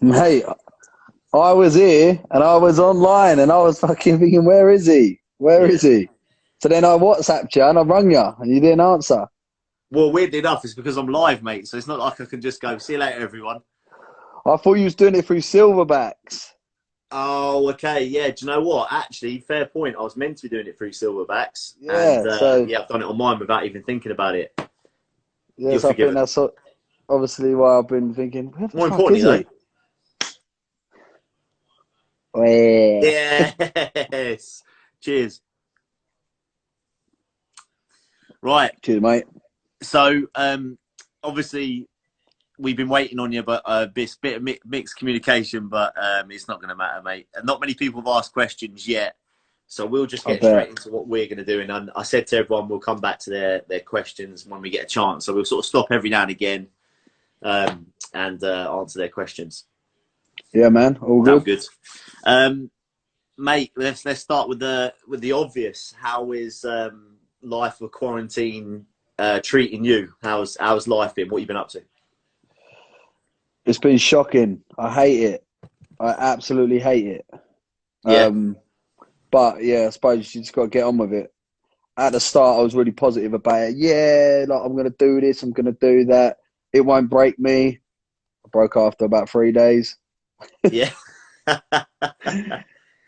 Mate, I was here and I was online and I was fucking thinking, where is he? Where Yeah. is he? So then I WhatsApped you and I rung you and you didn't answer. Well, weirdly enough, it's because I'm live, mate. So it's not like I can just go, see you later, everyone. I thought you was doing it through Silverbacks. Oh, okay. Yeah. Do you know what? Actually, fair point. I was meant to be doing it through Silverbacks. And Yeah, so yeah, I've done it on mine without even thinking about it. You're yes, I think forgiven. that's obviously why I've been thinking, where the More fuck importantly, is though. he? Yeah. Yes. Cheers. Right. Cheers, mate. So, obviously, we've been waiting on you, but this bit of mixed communication, but it's not going to matter, mate. And not many people have asked questions yet, so we'll just I get straight bet. into what we're going to do. And I said to everyone, we'll come back to their questions when we get a chance. So we'll sort of stop every now and again and answer their questions. Yeah, man. All Sound good. good, mate? Let's start with the obvious. How is life of quarantine treating you? How's life been? What have you been up to? It's been shocking. I hate it. I absolutely hate it. Yeah, Um, but yeah, I suppose you just got to get on with it. At the start, I was really positive about it. Yeah, like I'm gonna do this, I'm gonna do that. It won't break me. I broke after about 3 days. yeah,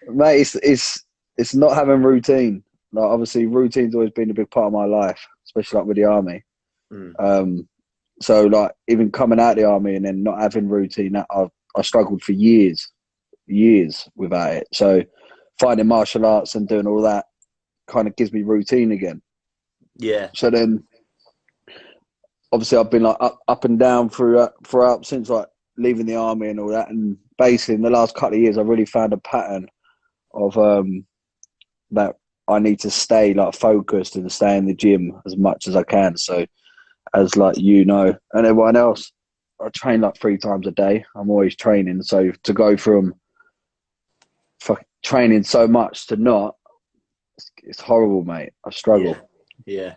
Mate, it's not having routine. Like obviously, routine's always been a big part of my life, especially like with the army. mm, Um, so like even coming out of the army and then not having routine, that I struggled for years without it. So finding martial arts and doing all that kind of gives me routine again. yeah. So then obviously I've been like up and down throughout since like leaving the army and all that. And basically in the last couple of years, I really found a pattern of that I need to stay like focused and stay in the gym as much as I can. So as like and everyone else, I train like 3 times a day. I'm always training. So to go from training so much to not, it's horrible, mate. I Yeah, struggle. yeah.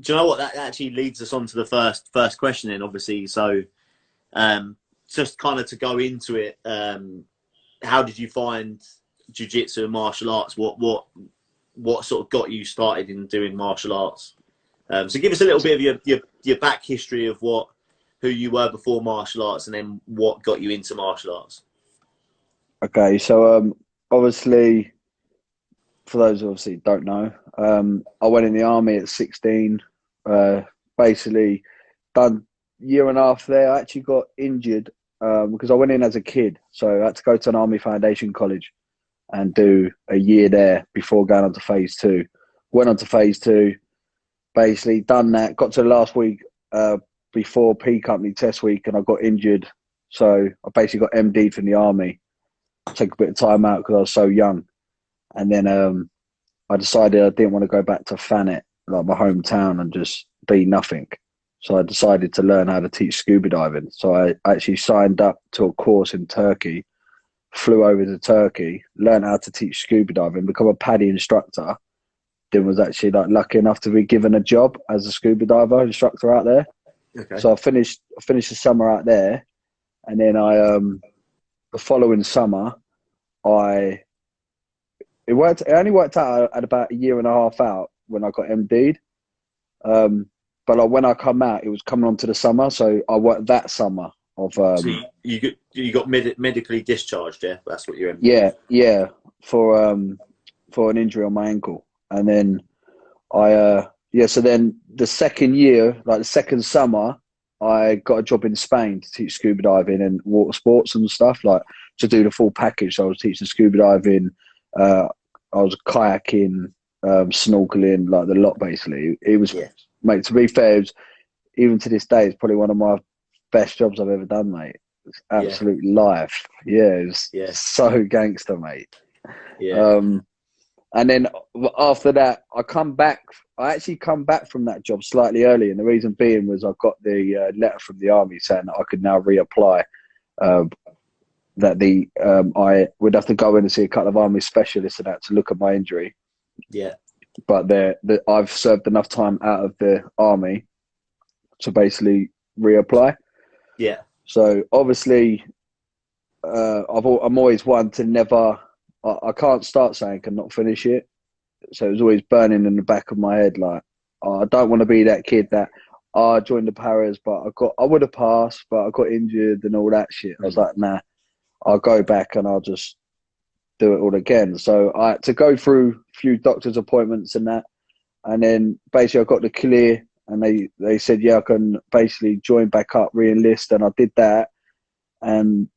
Do you know what? That actually leads us on to the first question. Then, obviously, so um, just kind of to go into it. How did you find jiu-jitsu and martial arts? What sort of got you started in doing martial arts? So, give us a little bit of your back history of who you were before martial arts, and then what got you into martial arts. Okay, so obviously for those who obviously don't know, I went in the army at 16. Uh, basically, done year and a half there. I actually got injured because I went in as a kid, so I had to go to an army foundation college and do a year there before going on to phase two. Went on to phase two, basically done that. Got to the last week before P Company test week, and I got injured. So I basically got MD'd from the army. Took a bit of time out because I was so young. And then I decided I didn't want to go back to Thanet, like my hometown, and just be nothing. So I decided to learn how to teach scuba diving. So I actually signed up to a course in Turkey, flew over to Turkey, learned how to teach scuba diving, become a PADI instructor. Then was actually like lucky enough to be given a job as a scuba diver instructor out there. Okay. So I finished the summer out there, and then the following summer I it worked. It only worked out at about a year and a half out when I got MD'd. But like when I come out, it was coming on to the summer, so I worked that summer of So you got medically discharged, yeah? That's what you're MD. yeah for for an injury on my ankle, and then yeah. So then the second year, like the second summer, I got a job in Spain to teach scuba diving and water sports and stuff, like to do the full package. So I was teaching scuba diving, uh, I was kayaking, snorkeling, like the lot basically. It was, Yeah. mate, to be fair, even to this day, it's probably one of my best jobs I've ever done, mate. It's Yeah. absolute life. Yeah, it's Yeah. so gangster, mate. Yeah. Um, and then after that, I actually come back from that job slightly early. And the reason being was I got the letter from the army saying that I could now reapply. Uh, that I would have to go in and see a couple of army specialists and that to look at my injury. Yeah. But I've served enough time out of the army to basically reapply. Yeah. So obviously, I'm always one to never. I can't start something and not finish it. So it was always burning in the back of my head, like, oh, I don't want to be that kid that, oh, I joined the Paras, but I would have passed, but I got injured and all that shit. I was like, nah, I'll go back and I'll just do it all again. So I had to go through a few doctor's appointments and that, and then basically I got the clear, and they said, yeah, I can basically join back up, re-enlist, and I did that, and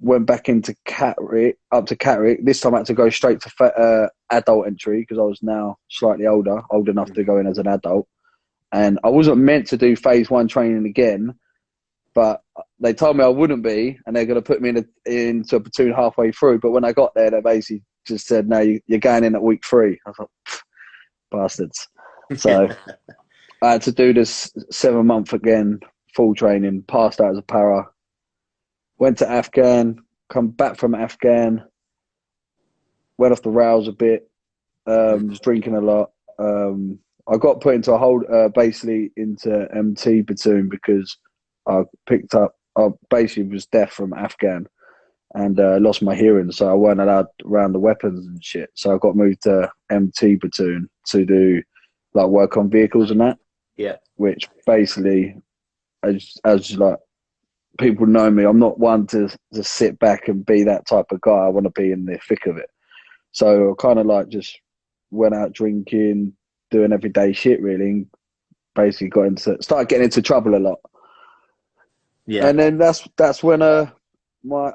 went back into Catterick, up to Catterick. This time I had to go straight to adult entry because I was now slightly older, old enough to go in as an adult. And I wasn't meant to do phase one training again, but they told me I wouldn't be, and they're going to put me into a platoon halfway through. But when I got there, they basically just said, no, you're going in at week 3. I was like, bastards. So I had to do this 7 month again, full training, passed out as a para. Went to Afghan, come back from Afghan, went off the rails a bit, was drinking a lot. I got put into a whole, basically into MT platoon because I basically was deaf from Afghan and lost my hearing, so I weren't allowed around the weapons and shit. So I got moved to MT platoon to do like work on vehicles and that. Yeah. Which basically, as like, people know me, I'm not one to sit back and be that type of guy. I want to be in the thick of it. So I kind of like just went out drinking, doing everyday shit really, and basically started getting into trouble a lot. Yeah. And then that's when I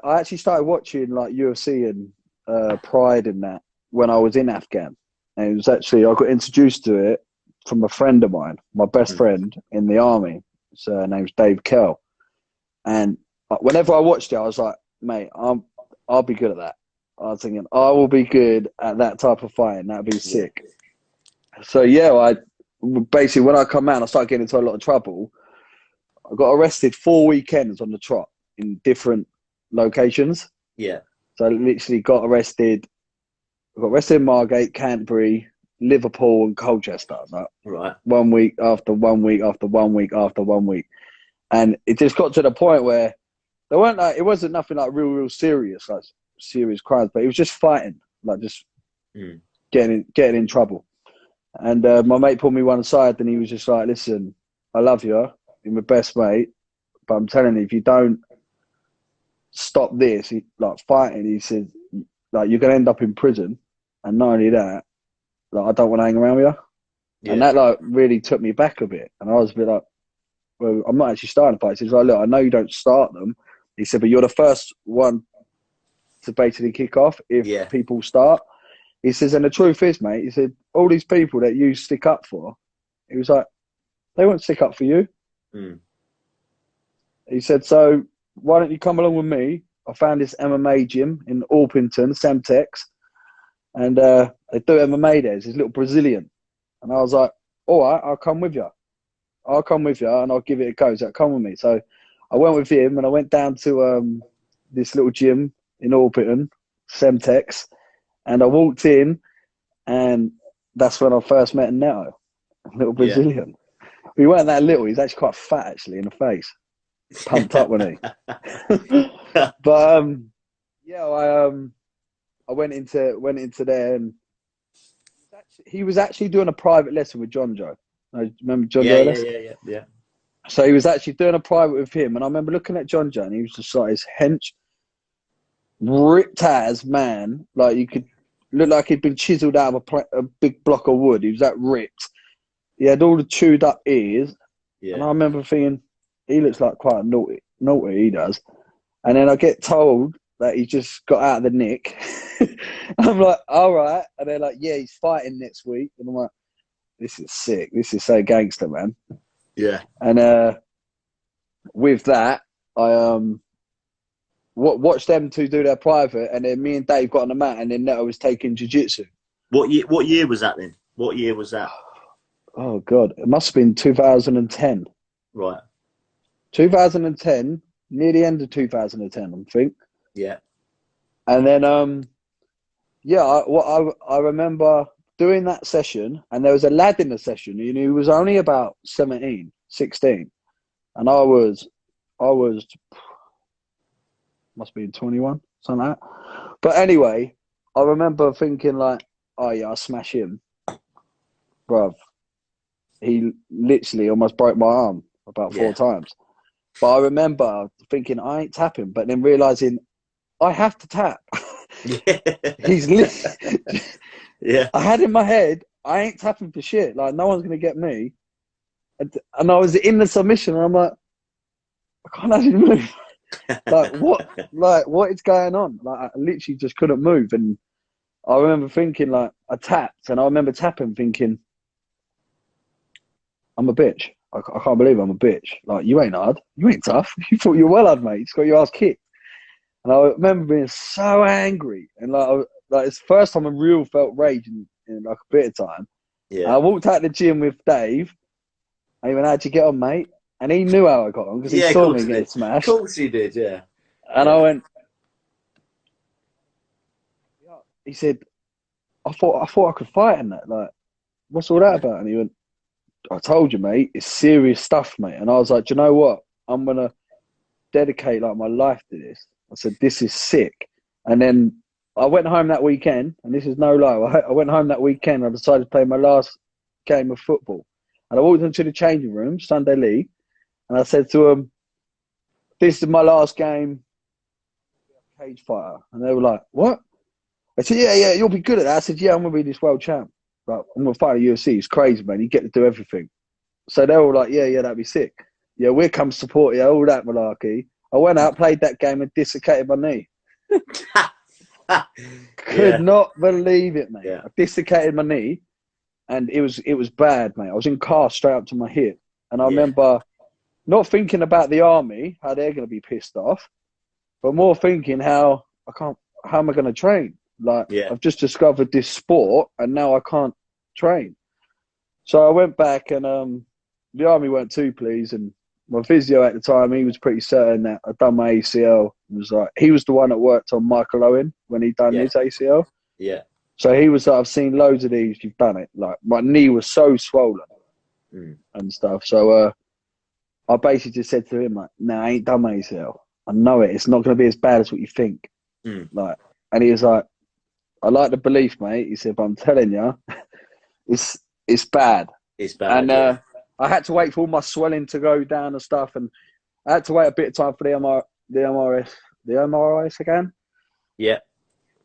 actually started watching like UFC and Pride and that when I was in Afghan. And it was actually, I got introduced to it from a friend of mine, my best friend in the army. His name's Dave Kell. And whenever I watched it, I was like, mate, I'll be good at that. I was thinking, I will be good at that type of fighting. That'd be sick. So, yeah, I basically, when I come out and I started getting into a lot of trouble, I got arrested 4 weekends on the trot in different locations. Yeah. So I literally got arrested. I got arrested in Margate, Canterbury, Liverpool and Colchester. Like, right. 1 week after 1 week after 1 week after 1 week. And it just got to the point where it wasn't nothing like real serious, like serious crimes, but it was just fighting, like just getting in trouble. And my mate pulled me one side and he was just like, listen, I love you, you're my best mate, but I'm telling you, if you don't stop this, like fighting, he said, like, you're going to end up in prison. And not only that, like, I don't want to hang around with you. Yeah. And that like really took me back a bit. And I was a bit like, well, I'm not actually starting fights. He's like, look, I know you don't start them. He said, but you're the first one to basically kick off if people start. He says, and the truth is, mate, he said, all these people that you stick up for, he was like, they won't stick up for you. He said, so why don't you come along with me? I found this MMA gym in Orpington, Semtex, and they do MMA there. It's this little Brazilian. And I was like, all right, I'll come with you. I'll come with you and I'll give it a go. So come with me. So I went with him and I went down to this little gym in Orpington, Semtex, and I walked in and that's when I first met Neto, a little Brazilian. He weren't that little. He's actually quite fat, actually, in the face. Pumped up, wasn't he? But I went into there, and he was actually doing a private lesson with John Joe. Remember John Joe? Yeah. So he was actually doing a private with him, and I remember looking at John Joe, and he was just like his hench, ripped as man, like you could look like he'd been chiseled out of a big block of wood. He was that ripped. He had all the chewed up ears, and I remember thinking, he looks like quite naughty, he does. And then I get told that he just got out of the nick. I'm like, all right. And they're like, yeah, he's fighting next week. And I'm like, this is sick. This is so gangster, man. Yeah. And with that, I watched them two do their private, and then me and Dave got on the mat, and then Neto was taking jiu-jitsu. What year was that then? What year was that? Oh, God. It must have been 2010. Right. 2010, near the end of 2010, I think. Yeah. And then, I remember doing that session, and there was a lad in the session, and he was only about 17, 16. And I was Must be 21, something like that. But anyway, I remember thinking like, oh yeah, I'll smash him. Bruv, he literally almost broke my arm about 4 times. But I remember thinking, I ain't tapping, but then realising I have to tap. Yeah. He's Yeah. I had in my head, I ain't tapping for shit. Like, no one's going to get me. And I was in the submission, and I'm like, I can't actually move. What is going on? Like, I literally just couldn't move. And I remember thinking, like, I tapped, and I remember tapping, thinking, I'm a bitch. I can't believe I'm a bitch. Like, you ain't hard. You ain't tough. You thought you were well hard, mate. You just got your ass kicked. And I remember being so angry. And, like it's the first time I really felt rage in like a bit of time. Yeah. And I walked out the gym with Dave. And he went, how'd you get on, mate? And he knew how I got on because he saw me get smashed. Of course he did, yeah. And I went, he said, I thought I could fight in that. Like, what's all that about? And he went, I told you, mate, it's serious stuff, mate. And I was like, do you know what? I'm going to dedicate like my life to this. I said, this is sick. And then I went home that weekend, and this is no lie. I went home that weekend and I decided to play my last game of football. And I walked into the changing room, Sunday league, and I said to them, this is my last game, cage fighter. And they were like, what? I said, yeah, you'll be good at that. I said, yeah, I'm going to be this world champ. Like, I'm going to fight at UFC. It's crazy, man. You get to do everything. So they were like, yeah, that'd be sick. Yeah, we'll come support you, all that malarkey. I went out, played that game, and dislocated my knee. Could not believe it, mate. I dislocated my knee, and it was bad, mate. I was in cast straight up to my hip. And I remember not thinking about the army, how they're going to be pissed off, but more thinking how am I going to train? Like, I've just discovered this sport, and now I can't train. So I went back, and the army weren't too pleased, and my physio at the time, he was pretty certain that I'd done my ACL. He was the one that worked on Michael Owen when he'd done his ACL. Yeah. So he was like, I've seen loads of these, you've done it. Like, my knee was so swollen and stuff. So I basically just said to him, like, no, I ain't done my ACL. I know it. It's not going to be as bad as what you think. Like, and he was like, I like the belief, mate. He said, but I'm telling you, it's bad. It's bad. And I had to wait for all my swelling to go down and stuff, and I had to wait a bit of time for the MRIs again. Yeah,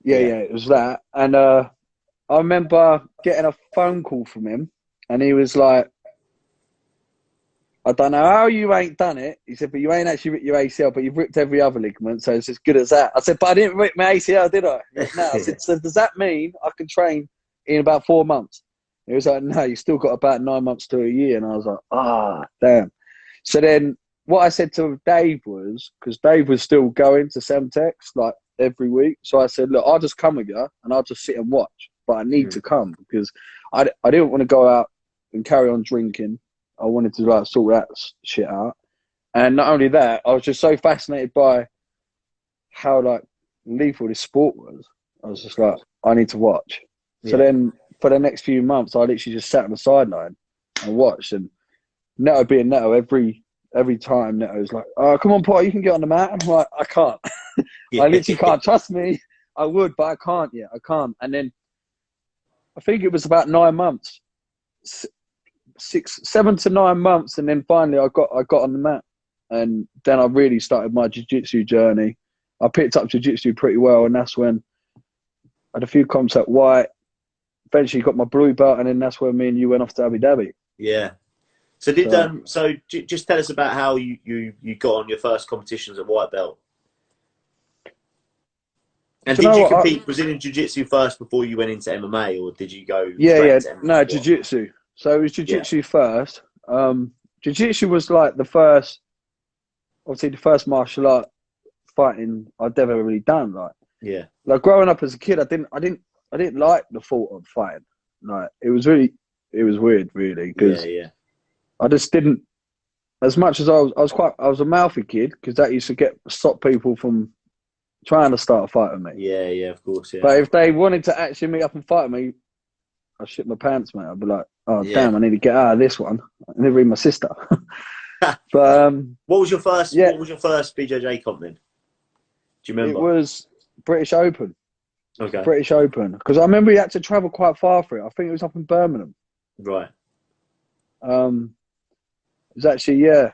it was that. And I remember getting a phone call from him, and he was like, I don't know how you ain't done it. He said, but you ain't actually ripped your ACL, but you've ripped every other ligament, so it's as good as that. I said, but I didn't rip my ACL, did I? No. I said, so does that mean I can train in about 4 months? He was like, no, you still got about 9 months to a year. And I was like, damn. So then what I said to Dave was, because Dave was still going to Semtex like every week. So I said, look, I'll just come with you and I'll just sit and watch. But I need to come because I didn't want to go out and carry on drinking. I wanted to like sort that shit out. And not only that, I was just so fascinated by how like lethal this sport was. I was just like, I need to watch. So then for the next few months, I literally just sat on the sideline and watched. And Neto being Neto, every time Neto was like, oh, come on, Potter, you can get on the mat. I'm like, I can't. I literally can't. Trust me, I would, but I can't yet. I can't. And then I think it was about 9 months, 7 to 9 months. And then finally I got on the mat. And then I really started my jiu-jitsu journey. I picked up jiu-jitsu pretty well. And that's when I had a few comps at white. Eventually got my blue belt, and then that's when me and you went off to Abu Dhabi. Yeah. So just tell us about how you got on your first competitions at white belt. And did you compete? Was it in jiu-jitsu first before you went into MMA, or did you go? No, jiu-jitsu. So it was jiu-jitsu first. Jiu-jitsu was like the first martial art fighting I'd ever really done. Like growing up as a kid, I didn't like the thought of fighting. Like it was weird, really, because I just didn't. As much as I was a mouthy kid, because that used to stop people from trying to start a fight with me. Yeah, of course. Yeah. But if they wanted to actually meet up and fight with me, I'd shit my pants, mate. I'd be like, oh damn, I need to get out of this one. I need to read my sister. But what was your first BJJ comp then? Do you It remember? was British Open. Okay. British Open. Because I remember we had to travel quite far for it. I think it was up in Birmingham. Right. It was actually, yeah.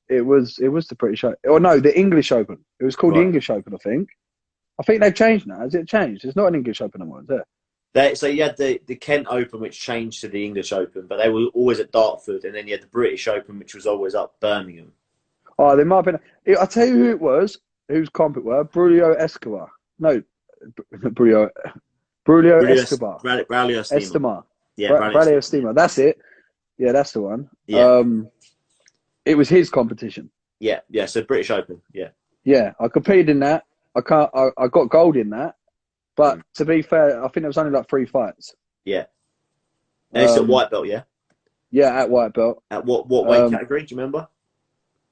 It was the British Open. Oh no, the English Open. It was called the Right. English Open, I think. I think they've changed now. Has it changed? It's not an English Open anymore, is it? So you had the Kent Open, which changed to the English Open, but they were always at Dartford, and then you had the British Open, which was always up Birmingham. Oh, there might have been. I'll tell you who it was. Whose comp it were? Brulio Escobar. No, Brulio. Brulio Escobar. Braulio Steamer. Estimar. Yeah, Braulio Braulio Steamer. Estima. That's it. Yeah, that's the one. Yeah. It was his competition. Yeah. Yeah. So British Open. Yeah. Yeah, I competed in that. I got gold in that. But to be fair, I think there was only like 3 fights. Yeah. And it's at white belt, yeah? Yeah, at white belt. At what weight category, do you remember?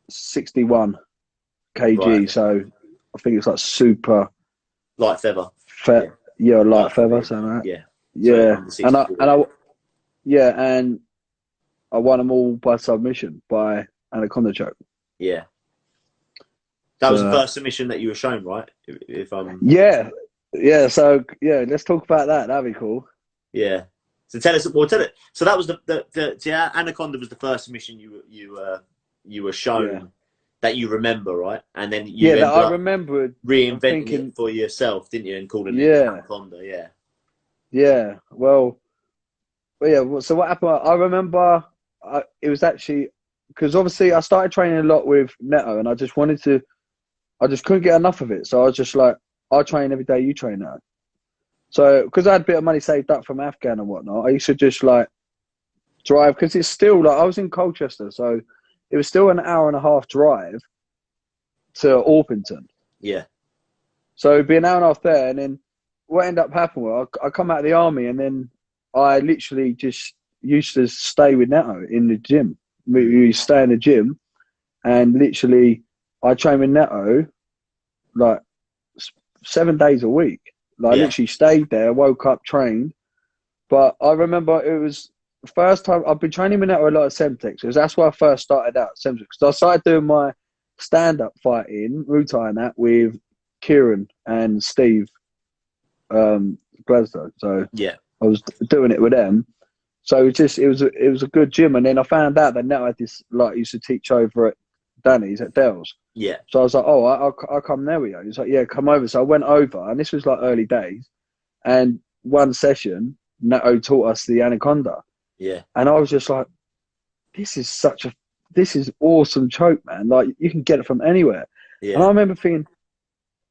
61 kg. Right. So I think it's like super Light feather. Yeah, light feather, something like that. Yeah. Yeah. So and I won them all by submission by Anaconda choke. Yeah. That was the first submission that you were shown, right? If Yeah. Yeah, so yeah, let's talk about that. That'd be cool. Yeah. So tell it. So that was the Anaconda was the first submission you were shown that you remember, right? And then I remembered reinventing it for yourself, didn't you? And calling it Anaconda, yeah. Yeah. Well, so what happened? I remember it was actually because obviously I started training a lot with Neto, and I just couldn't get enough of it. So I was just like, I train every day, you train now. So, because I had a bit of money saved up from Afghan and whatnot, I used to just like drive, because it's still like, I was in Colchester, so it was still an hour and a half drive to Orpington. Yeah. So it'd be an hour and a half there, and then what ended up happening was I come out of the army, and then I literally just used to stay with Neto in the gym. We stay in the gym, and literally I train with Neto like 7 days a week. Like, literally stayed there, woke up, trained. But I remember it was the first time I've been training with Neto a lot of Semtex, because that's where I first started out, Semtex. Because I started doing my stand-up fighting, Muay Thai and that, with Kieran and Steve Glasgow. So yeah, I was doing it with them. So it was a good gym. And then I found out that Neto had this, like, used to teach over at Danny's at Dell's. Yeah. So I was like, oh, I'll come there with you. He's like, yeah, come over. So I went over, and this was like early days. And one session, Neto taught us the Anaconda. Yeah. And I was just like, this is awesome choke, man. Like, you can get it from anywhere. Yeah. And I remember thinking,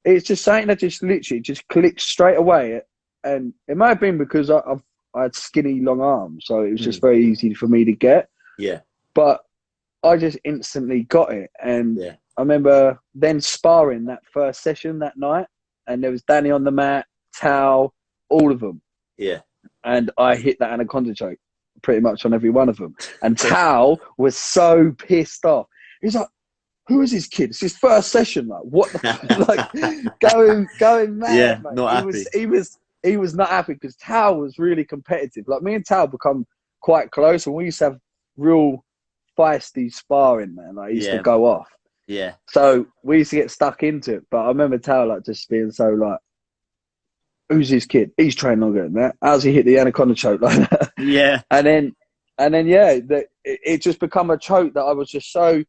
it's just something that just literally just clicked straight away. And it might have been because I had skinny, long arms, so it was just very easy for me to get. Yeah. But I just instantly got it. And yeah. I remember then sparring that first session that night, and there was Danny on the mat, Tao, all of them. Yeah. And I hit that Anaconda choke pretty much on every one of them. And Tao was so pissed off. He's like, who is this kid? It's his first session. Like, what the like going mad. Yeah, mate. not happy. He was not happy because Tao was really competitive. Like, me and Tao become quite close, and we used to have real feisty sparring, man. Like, he used to go off. Yeah. So we used to get stuck into it. But I remember Tao like just being so like, who's this kid? He's training on getting that. How's he hit the Anaconda choke like that? Yeah. And then it just become a choke that I was just so,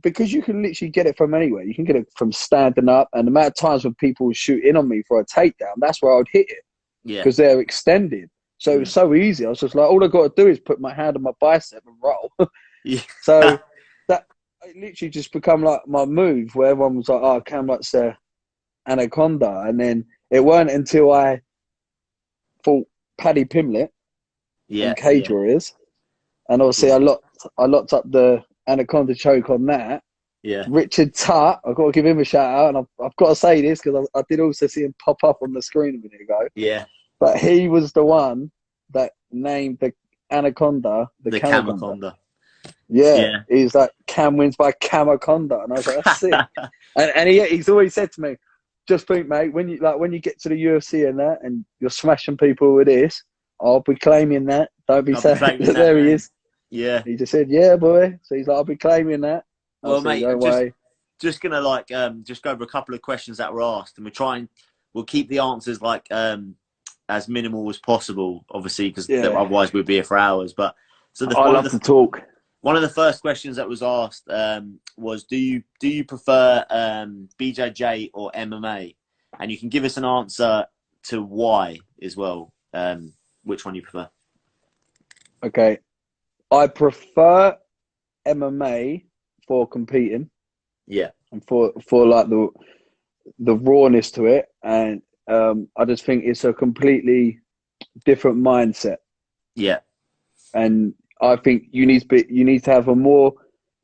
because you can literally get it from anywhere. You can get it from standing up, and the amount of times when people would shoot in on me for a takedown, that's where I would hit it. Yeah. Because they're extended. So it was so easy. I was just like, all I got to do is put my hand on my bicep and roll. Yeah. So that it literally just become like my move, where everyone was like, oh, Cam likes the Anaconda. And then it weren't until I fought Paddy Pimlet in Cage Warriors, and obviously I locked up the Anaconda choke on that. Yeah. Richard Tutt, I've got to give him a shout out, and I've got to say this because I did also see him pop up on the screen a minute ago. Yeah. But he was the one that named the Anaconda the Camaconda. Yeah. He's like, Cam wins by Camaconda, and I was like, that's sick. and he's always said to me, just think, mate, when you get to the UFC and that, and you're smashing people with this, I'll be claiming that. Don't be saying that. There he is. Yeah. He just said, yeah, boy. So he's like, I'll be claiming that. Well, mate, just gonna just go over a couple of questions that were asked, and we'll keep the answers like as minimal as possible, obviously, because otherwise we'd be here for hours. But so I love to talk. One of the first questions that was asked was, do you prefer BJJ or MMA? And you can give us an answer to why as well. Which one you prefer? Okay, I prefer MMA for competing. Yeah, and for like the rawness to it, and I just think it's a completely different mindset. Yeah, and I think you need to have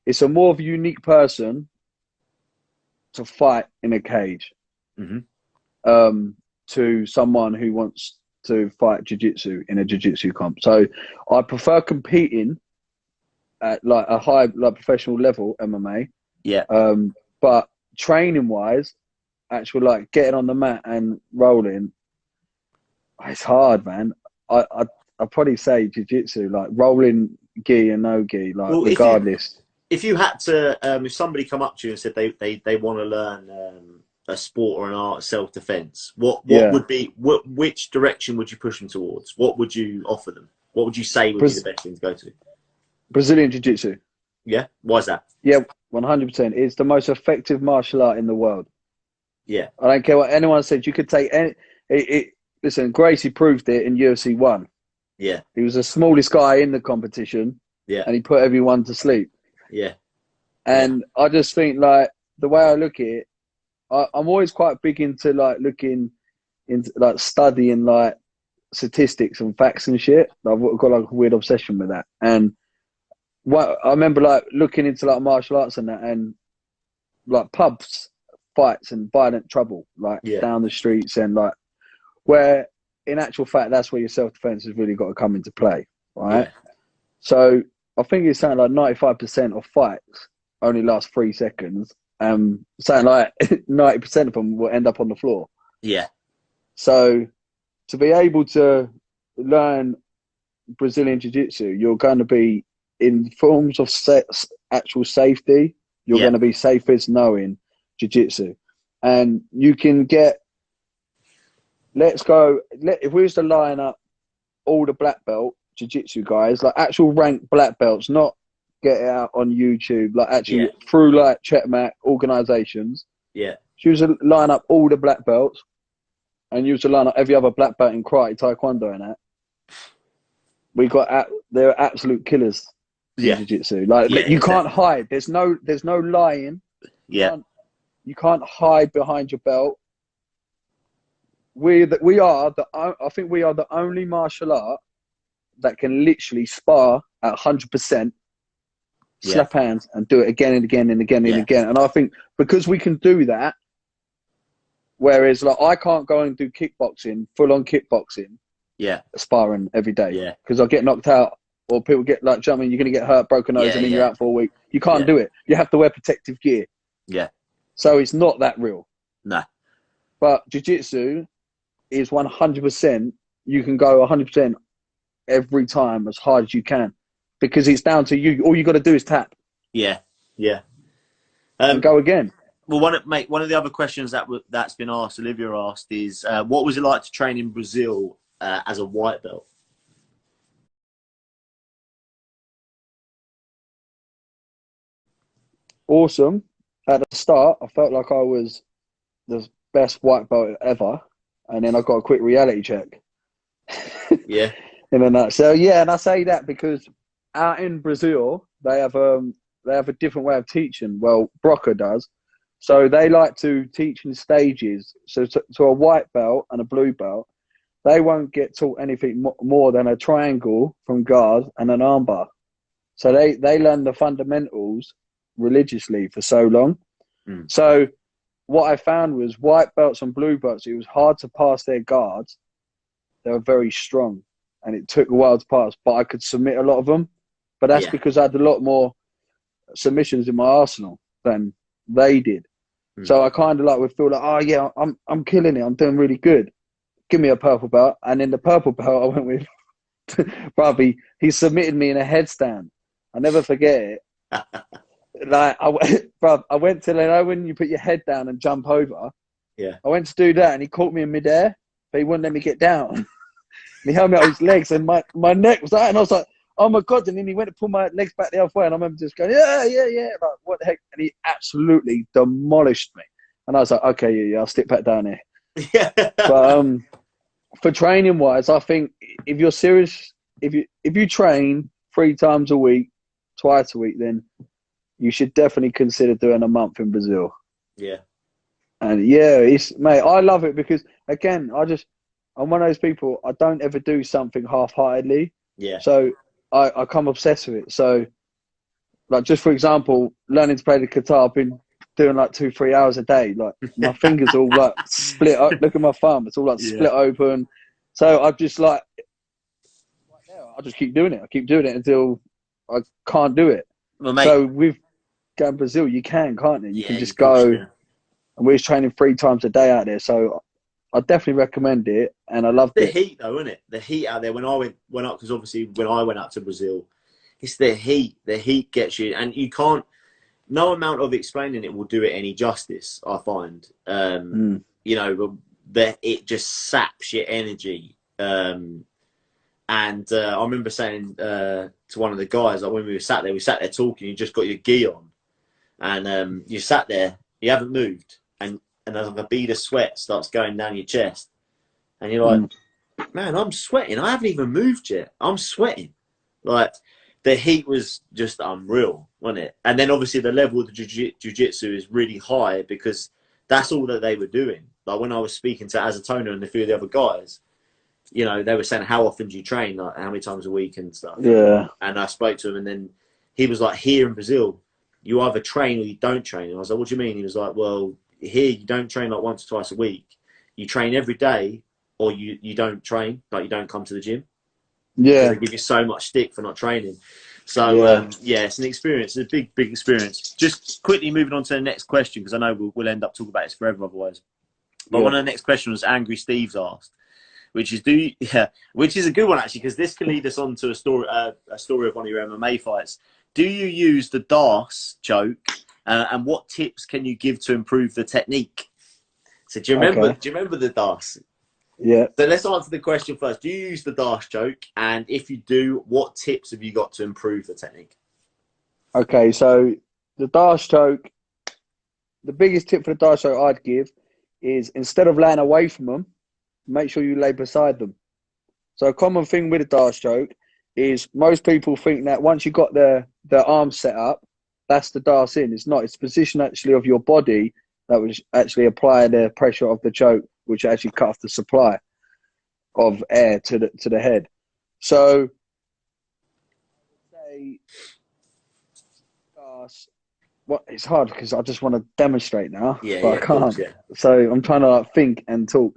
it's a more of a unique person to fight in a cage, to someone who wants to fight jiu-jitsu in a jiu-jitsu comp. So I prefer competing at like a high, like professional level MMA. Yeah. But training wise, actual like getting on the mat and rolling, it's hard, man. I'd probably say jiu-jitsu, like rolling gi and no gi, like well, regardless. If you had to, if somebody come up to you and said they want to learn a sport or an art of self-defense, which direction would you push them towards? What would you offer them? What would you say would be the best thing to go to? Brazilian jiu-jitsu. Yeah? Why is that? Yeah, 100%. It's the most effective martial art in the world. Yeah. I don't care what anyone said. You could take listen, Gracie proved it in UFC 1. Yeah. He was the smallest guy in the competition. Yeah. And he put everyone to sleep. Yeah. And I just think, like, the way I look at it, I'm always quite big into, like, looking into, like, studying, like, statistics and facts and shit. I've got, like, a weird obsession with that. And I remember, like, looking into, like, martial arts and that, and, like, pubs, fights and violent trouble, like, down the streets, and, like, where, in actual fact, that's where your self-defense has really got to come into play, right? Yeah. So I think it's something like 95% of fights only last 3 seconds. Something like 90% of them will end up on the floor. Yeah. So to be able to learn Brazilian Jiu-Jitsu, you're going to be in forms of actual safety. You're going to be safest knowing Jiu-Jitsu. And you can get, if we was to line up all the black belt jiu-jitsu guys, like actual ranked black belts, not get it out on YouTube, like actually through like checkmate organizations. Yeah. She was to line up all the black belts, and you was to line up every other black belt in karate, taekwondo, and that. We got they're absolute killers in jiu-jitsu. Like you can't hide. There's no lying. Yeah. You can't hide behind your belt. I think we are the only martial art that can literally spar at 100%, slap hands, and do it again and again and again and again. And I think because we can do that, whereas like I can't go and do kickboxing, full on kickboxing, sparring every day, because I get knocked out, or people get like jumping, you're gonna get hurt, broken nose, and then you're out for a week. You can't do it. You have to wear protective gear. Yeah. So it's not that real. No. But jiu-jitsu is 100%. You can go 100% every time as hard as you can, because it's down to you. All you got to do is tap. Yeah, yeah. And go again. Well, one of the other questions that's been asked, Olivia asked, is what was it like to train in Brazil as a white belt? Awesome. At the start, I felt like I was the best white belt ever, and then I got a quick reality check. Yeah. In a nutshell, yeah, and I say that because out in Brazil they have a different way of teaching. Well, Broca does, so they like to teach in stages. So to a white belt and a blue belt, they won't get taught anything more than a triangle from guard and an armbar. So they learn the fundamentals religiously for so long. So what I found was white belts and blue belts, it was hard to pass their guards. They were very strong, and it took a while to pass, but I could submit a lot of them. But that's because I had a lot more submissions in my arsenal than they did. So I kind of like would feel like, oh yeah, I'm killing it. I'm doing really good. Give me a purple belt. And in the purple belt, I went with Bobby. He submitted me in a headstand. I never forget it. like bruv, I went to, you know, when you put your head down and jump over. Yeah. I went to do that, and he caught me in midair, but he wouldn't let me get down. And he held me out his legs, and my neck was out, and I was like, oh my God. And then he went to pull my legs back the other way, and I remember just going, yeah, yeah, yeah. Like, what the heck? And he absolutely demolished me. And I was like, okay, yeah, I'll stick back down here. Yeah. But for training wise, I think if you're serious, if you train 3 times a week, twice a week, then you should definitely consider doing a month in Brazil. Yeah. And yeah, mate, I love it because again, I'm one of those people. I don't ever do something half-heartedly. Yeah. So I come obsessed with it. So, like, just for example, learning to play the guitar, I've been doing like 2-3 hours a day. Like, my fingers all like split up. Look at my thumb; it's all like split open. So I just like, I just keep doing it. I keep doing it until I can't do it. Well, mate, so with going to Brazil, you can't you? You can just go. Yeah. And we was training 3 times a day out there, so I definitely recommend it, and I loved it. The heat, though, isn't it? The heat out there. When I went up, because obviously when I went up to Brazil, it's the heat. The heat gets you, and you can't. No amount of explaining it will do it any justice. I find, you know, that it just saps your energy. And I remember saying to one of the guys, like when we sat there talking. You just got your gi on, and you sat there. You haven't moved. And there's like a bead of sweat starts going down your chest. And you're like, man, I'm sweating. I haven't even moved yet. I'm sweating. Like, the heat was just unreal, wasn't it? And then obviously the level of the jiu-jitsu is really high because that's all that they were doing. Like, when I was speaking to Azatona and a few of the other guys, you know, they were saying, how often do you train? Like, how many times a week and stuff? Yeah. And I spoke to him, and then he was like, here in Brazil, you either train or you don't train. And I was like, what do you mean? He was like, well, here you don't train like once or twice a week. You train every day, or you don't train, like you don't come to the gym. Yeah. They give you so much stick for not training. So yeah, it's an experience. It's a big experience. Just quickly moving on to the next question, because I know we'll end up talking about this forever otherwise. But one of the next questions was Angry Steve's asked, which is which is a good one actually, because this can lead us on to a story of one of your MMA fights. Do you use the DAS choke? And what tips can you give to improve the technique? So do you remember the DAS? Yeah. So let's answer the question first. Do you use the DAS choke? And if you do, what tips have you got to improve the technique? Okay, so the DAS choke, the biggest tip for the DAS choke I'd give is, instead of laying away from them, make sure you lay beside them. So a common thing with a DAS choke is most people think that once you've got their arms set up, that's the DAS in. It's not. It's position actually of your body that would actually apply the pressure of the choke, which actually cut off the supply of air to the head. So, say, it's hard because I just want to demonstrate now, but I can't. Course, yeah. So I'm trying to think and talk.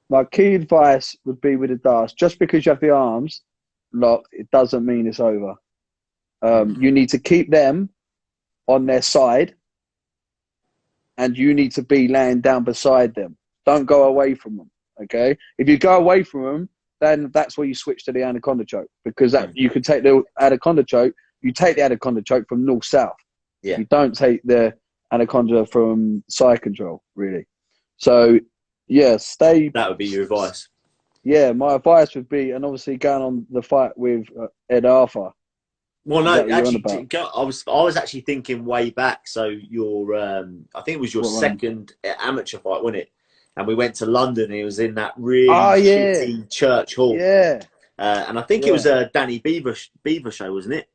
My key advice would be with the DAS: just because you have the arms locked, it doesn't mean it's over. You need to keep them on their side, and you need to be laying down beside them. Don't go away from them, okay? If you go away from them, then that's where you switch to the anaconda choke, because you can take the anaconda choke. You take the anaconda choke from north-south. Yeah. You don't take the anaconda from side control, really. So, yeah, stay. That would be your advice. Yeah, my advice would be, and obviously going on the fight with Ed Arthur. Well, no, actually, I was actually thinking way back. So your, I think it was your second amateur fight, wasn't it? And we went to London. And it was in that really shitty church hall. Yeah. And I think it was a Danny Beaver show, wasn't it?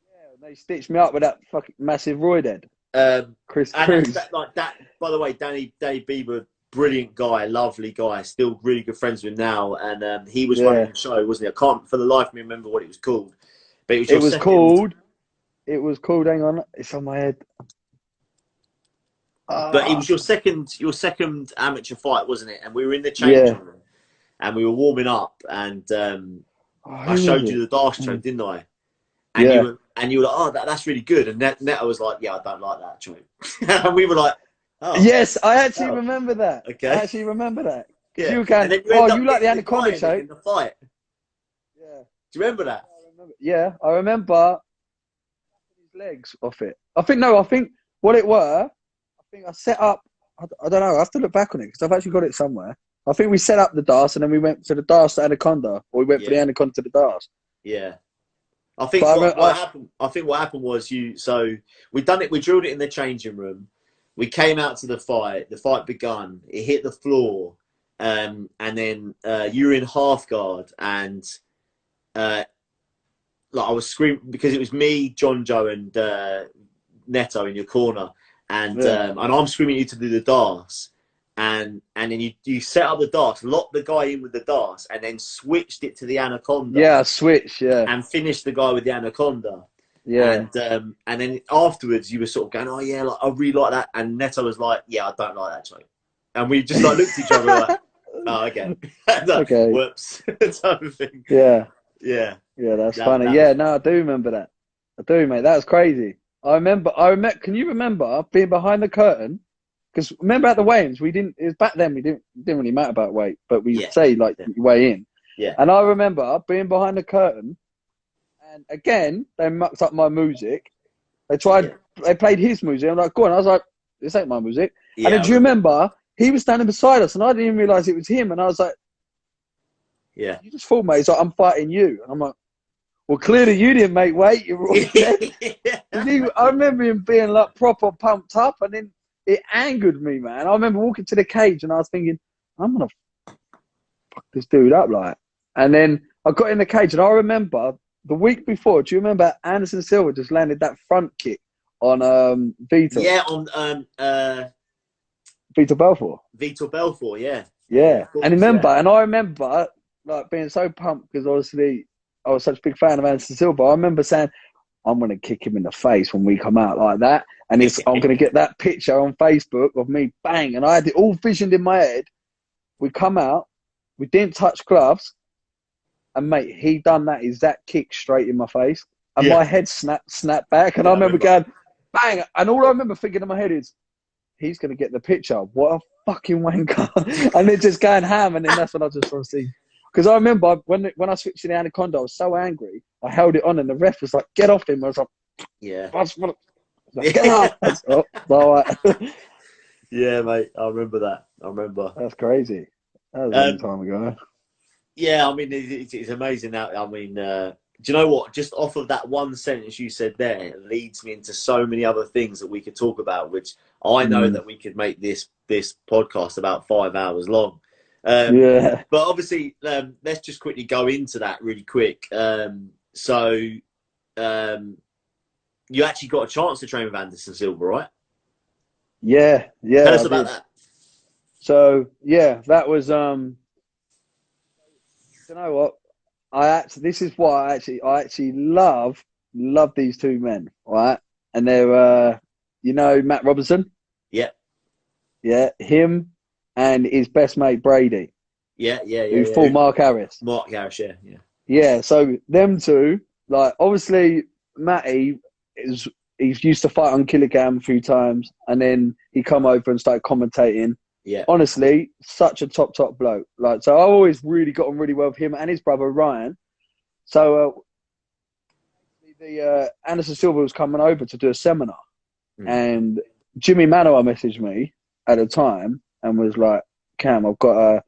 Yeah, they stitched me up with that fucking massive roid head. Chris Cruz. Like that. By the way, Danny Beaver, brilliant guy, lovely guy. Still really good friends with him now. And he was running the show, wasn't he? I can't for the life of me remember what it was called. But it was called. Hang on, it's on my head. But it was your second amateur fight, wasn't it? And we were in the changing room, and we were warming up, and I showed you the DAS choke, didn't I? And you were like, oh, that's really good. And Netta was like, yeah, I don't like that choke. And we were like, oh. Yes, I actually remember that. Okay. I actually remember that. Yeah. You can. You like the anaconda choke in the fight? Yeah. Do you remember that? Yeah, I remember his legs off it. I think no. I think what it were. I think I set up. I don't know. I have to look back on it because I've actually got it somewhere. I think we set up the dance and then we went to the dance to Anaconda, or we went for the Anaconda to the dance. Yeah. I think what happened. I think what happened was you. So we done it. We drilled it in the changing room. We came out to the fight. The fight begun. It hit the floor, and then you were in half guard, and like I was screaming because it was me, John Joe, and Neto in your corner, and I'm screaming at you to do the dance. And then you set up the dance, locked the guy in with the dance, and then switched it to the Anaconda. Yeah, switch, and finished the guy with the Anaconda. Yeah, and then afterwards you were sort of going, oh yeah, like I really like that, and Neto was like, yeah, I don't like that joke, and we just like looked at each other like, oh okay, okay, whoops, type of thing. Yeah, that's funny. No, I do remember that. I do, mate. That was crazy. I remember. Can you remember being behind the curtain? Because remember at the weigh-ins, we didn't. It was back then. We didn't really matter about weight, but we say like weigh in. Yeah. And I remember being behind the curtain, and again they mucked up my music. They tried. They played his music. I'm like, go on. I was like, this ain't my music. Yeah, and then do you remember he was standing beside us, and I didn't even realise it was him. And I was like, yeah, you just thought, mate. He's like, I'm fighting you. And I'm like, well, clearly you didn't make weight. You were all dead. I remember him being like proper pumped up, and then it angered me, man. I remember walking to the cage and I was thinking, I'm going to fuck this dude up, like. And then I got in the cage and I remember the week before, do you remember Anderson Silva just landed that front kick on Vitor? Yeah, on Vitor Belfort. Vitor Belfort, yeah. Yeah. Course, and I remember like being so pumped because obviously I was such a big fan of Anderson Silva. I remember saying, I'm going to kick him in the face when we come out like that. And I'm going to get that picture on Facebook of me, bang. And I had it all visioned in my head. We come out. We didn't touch gloves. And, mate, he done that exact kick straight in my face. And my head snapped back. And I remember going, bang. And all I remember thinking in my head is, he's going to get the picture. What a fucking wanker. And then just going ham. And then that's when I just want to see. Because I remember when I switched to the Anaconda, I was so angry. I held it on and the ref was like, get off him. I was like, get off. Yeah, mate. I remember that. That's crazy. That was a long time ago. Yeah, I mean, it's amazing now. I mean, do you know what? Just off of that one sentence you said there, it leads me into so many other things that we could talk about, which I know that we could make this podcast about 5 hours long. But obviously, let's just quickly go into that really quick. So you actually got a chance to train with Anderson Silva, right? Yeah. Tell us about that. So that was you know what? This is why I actually love these two men, right? And they're Matt Robinson. Yeah, him and his best mate Brady. Who fought Mark Harris. Mark Harris, yeah. Yeah, so them two, like obviously Matty he's used to fight on KillaGorilla a few times, and then he come over and started commentating. Yeah. Honestly, such a top bloke. Like, so I always really got on really well with him and his brother Ryan. So the Anderson Silva was coming over to do a seminar, and Jimmy Manoa messaged me at the time and was like, Cam, I've got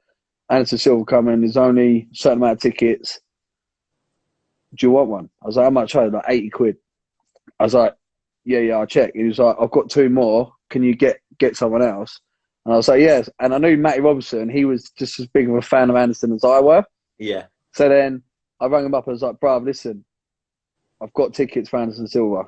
Anderson Silva coming. There's only a certain amount of tickets. Do you want one? I was like, how much? I was like, 80 quid. I was like, yeah, I'll check. He was like, I've got 2 more. Can you get someone else? And I was like, yes. And I knew Matty Robinson. He was just as big of a fan of Anderson as I were. Yeah. So then I rang him up and I was like, bruv, listen, I've got tickets for Anderson Silva.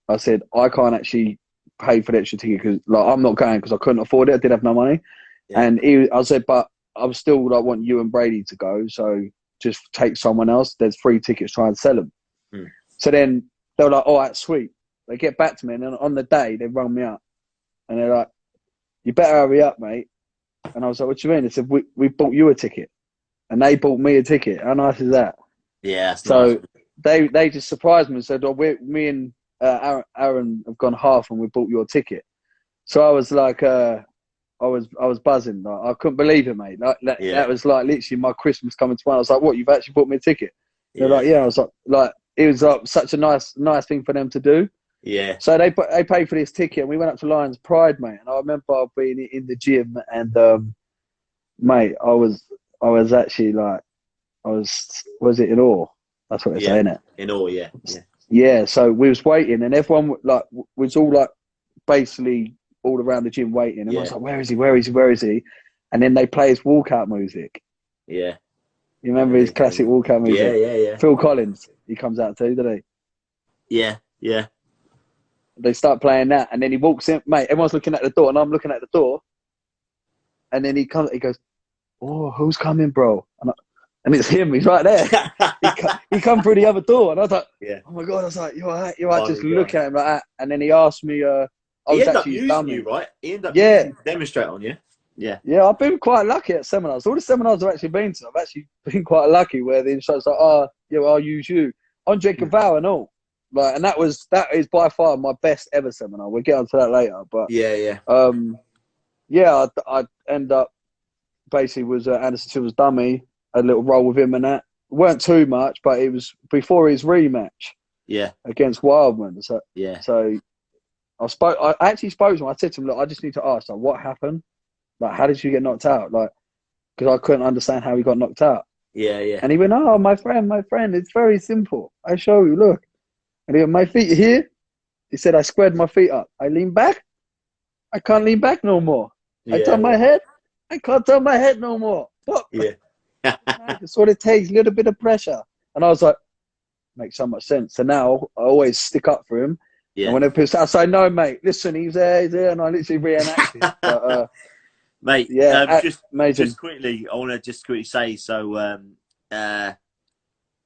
I said, I can't actually pay for the extra ticket because I'm not going because I couldn't afford it. I didn't have no money. Yeah. And I said, but I still want you and Brady to go. So just take someone else. There's 3 tickets. Try and sell them. So then they were like, all right, sweet. They get back to me. And then on the day, they rung me up. And they're like, you better hurry up, mate. And I was like, what do you mean? They said, we bought you a ticket. And they bought me a ticket. How nice is that? Yeah. So nice. They just surprised me and said, oh, me and Aaron have gone half and we bought your ticket. So I was like, I was buzzing. Like, I couldn't believe it, mate. That was like literally my Christmas coming to one. I was like, what? You've actually bought me a ticket? They're like, yeah. I was like, it was like such a nice thing for them to do. Yeah. So they paid for this ticket, and we went up to Lions Pride, mate. And I remember being in the gym, and mate, I was actually like, was it in awe? That's what they say, Yeah. innit? In all, yeah. Yeah. Yeah. So we was waiting, and everyone like was all like basically all around the gym waiting, and I was Yeah. like, "Where is he? Where is he? Where is he?" And then they play his walkout music. Yeah. You remember And his they go, classic walkout yeah, music? yeah, yeah. Phil Collins, he comes out too, doesn't he? Yeah. Yeah. They start playing that, and then he walks in, mate. Everyone's looking at the door, and I'm looking at the door, and then he comes. He goes, "Oh, who's coming, bro?" And it's him. He's right there. He come through the other door, and I was like, Yeah. "Oh my god!" I was like, "You're right, you're right." Just Funny guy. look at him like that, and then he asked me. I He was ended up actually his using dummy. you, right? He ended up Yeah, using you to demonstrate on you. Yeah. yeah. I've been quite lucky at seminars. All the seminars I've actually been to, I've actually been quite lucky. Where the instructor's like, "Oh, yeah, well, I'll use you." Andre Caval and all. Like, and that is by far my best ever seminar. We'll get onto that later, but Yeah, yeah. yeah, I end up basically was Anderson Silva's dummy, a little role with him and that. It weren't too much, but it was before his rematch Yeah. against Wildman. Yeah. So I actually spoke to him. I said to him, "Look, I just need to ask, like, what happened? Like, how did you get knocked out? Like, because I couldn't understand how he got knocked out." Yeah, yeah. And he went, "Oh, my friend, it's very simple. I show you, look." And he went, "My feet are here." He said, "I squared my feet up. I lean back. I can't lean back no more. I Yeah, turn my head. I can't turn my head no more." Pop. yeah. That's what it takes, a little bit of pressure. And I was like, makes so much sense. So now I always stick up for him. Yeah. And when they're pissed, I say, "No, mate, listen, he's there. And I literally reenact it. But, Mate, yeah, amazing. just quickly, I want to just quickly say, so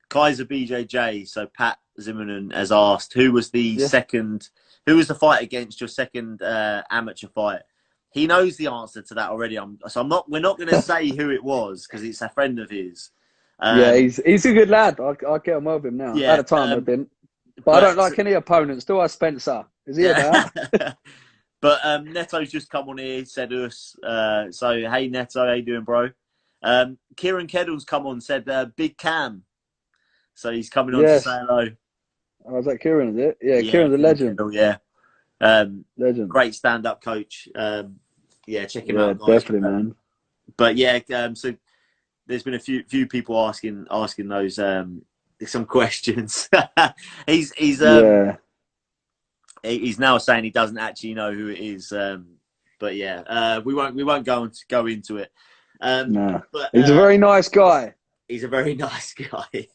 Kaiser BJJ, so Pat Zimmerman has asked, who was the fight against your second amateur fight? He knows the answer to that already. We're not going to say who it was because it's a friend of his. Yeah, he's a good lad. I get on well with him now. Yeah, At the time, I didn't. But I don't like any opponents. Do I, Spencer? Is he about? But Neto's just come on here, said to us, so, hey, Neto, how you doing, bro? Kieran Keddle's come on, said, Big Cam. So he's coming on to say hello. Oh, is that Kieran, is it? Yeah, Kieran's a legend. Kendall, yeah. Legend. Great stand-up coach. Yeah, check him out, guys. Definitely, man. But yeah, so there's been a few people asking those some questions. He's now saying he doesn't actually know who it is. But yeah, we won't go into it. No, but he's a very nice guy. He's a very nice guy,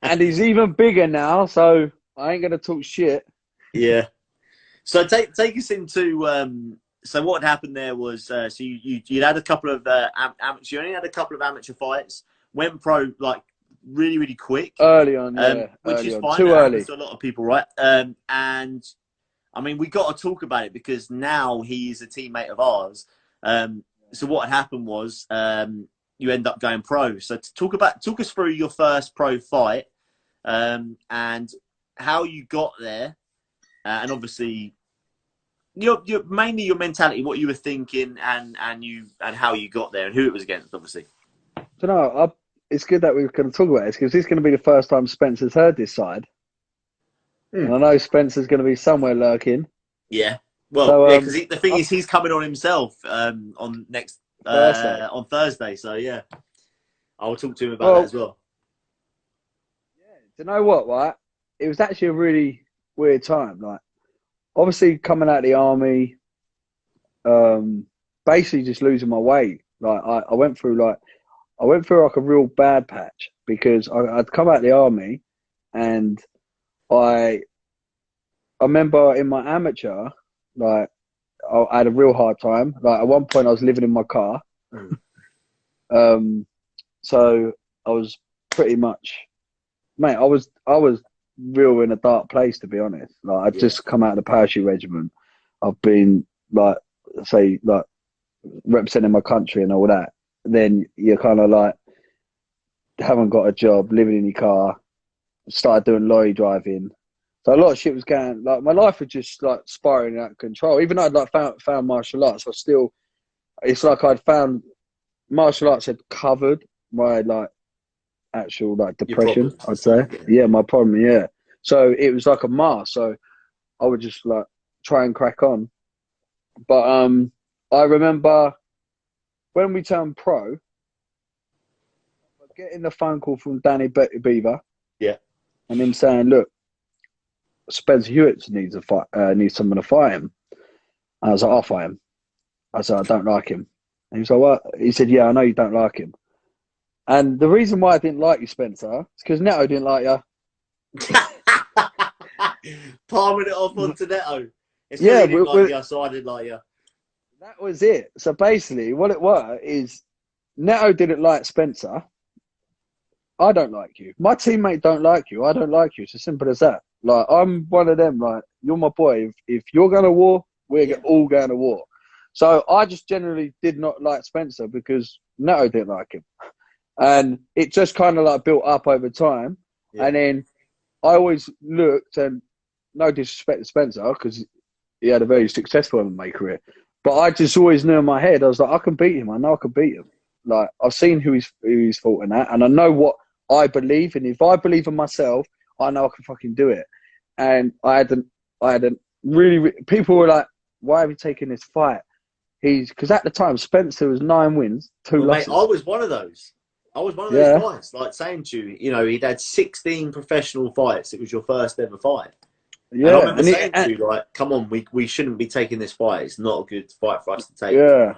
and he's even bigger now. So I ain't gonna talk shit. Yeah. So take us into. So what happened there was, so you had a couple of amateur. You only had a couple of amateur fights. Went pro like really quick. Early on, yeah. Which is fine. Too early. To a lot of people, right? And I mean, we got to talk about it because now he's a teammate of ours. So what happened was you end up going pro. So talk us through your first pro fight and how you got there, and obviously your mainly your mentality, what you were thinking, and how you got there and who it was against, obviously. So no, it's good that we're going to talk about this because this is going to be the first time Spencer's heard this side. And I know Spencer's going to be somewhere lurking. Yeah. Well, because the thing is, he's coming on himself on Thursday. So yeah, I'll talk to him about that as well. Yeah. Do you know what? Right? It was actually a really weird time. Like, obviously coming out of the army, basically just losing my weight. Like, I went through like a real bad patch because I'd come out of the army, and I remember in my amateur, like, I had a real hard time. Like, at one point I was living in my car. So I was pretty much, mate, I was real in a dark place, to be honest. Like, I'd just come out of the parachute regiment. I've been representing my country and all that. Then you're kind of like, haven't got a job, living in your car, started doing lorry driving. So a lot of shit was going, like, my life was just like spiraling out of control. Even though I'd like found martial arts, it's like I'd found martial arts had covered my like actual like depression, I'd say. Yeah, my problem, yeah. So it was like a mask. So I would just like try and crack on. But I remember when we turned pro, getting the phone call from Danny Beaver, Yeah. and him saying, "Look, Spencer Hewitt needs a fight, needs someone to fight him." I was like, "I'll fight him." I said, "I don't like him." And he was like, "What?" He said, "Yeah, I know you don't like him." And the reason why I didn't like you, Spencer, is because Neto didn't like you. Palming it off onto Neto. It's Yeah, because he didn't like you, so I didn't like you. that was it. So basically, what it was is Neto didn't like Spencer. I don't like you. My teammate don't like you. I don't like you. It's as simple as that. Like, I'm one of them. Like, you're my boy. If you're going to war, we're all going to war. So I just generally did not like Spencer because Neto didn't like him. And it just kind of like built up over time. Yeah. And then I always looked, and no disrespect to Spencer because he had a very successful MMA career. But I just always knew in my head, I was like, I can beat him. I know I can beat him. Like, I've seen who he's fought in that, and I know what I believe. And if I believe in myself, I know I can fucking do it. And I had really, people were like, why have you taken this fight? Because at the time, Spencer was 9 wins, 2 losses. Mate, I was one of those. I was one of those guys. Like saying to you, you know, he'd had 16 professional fights. It was your first ever fight. Yeah. And I remember saying to you, like, come on, we shouldn't be taking this fight. It's not a good fight for us to take. Yeah.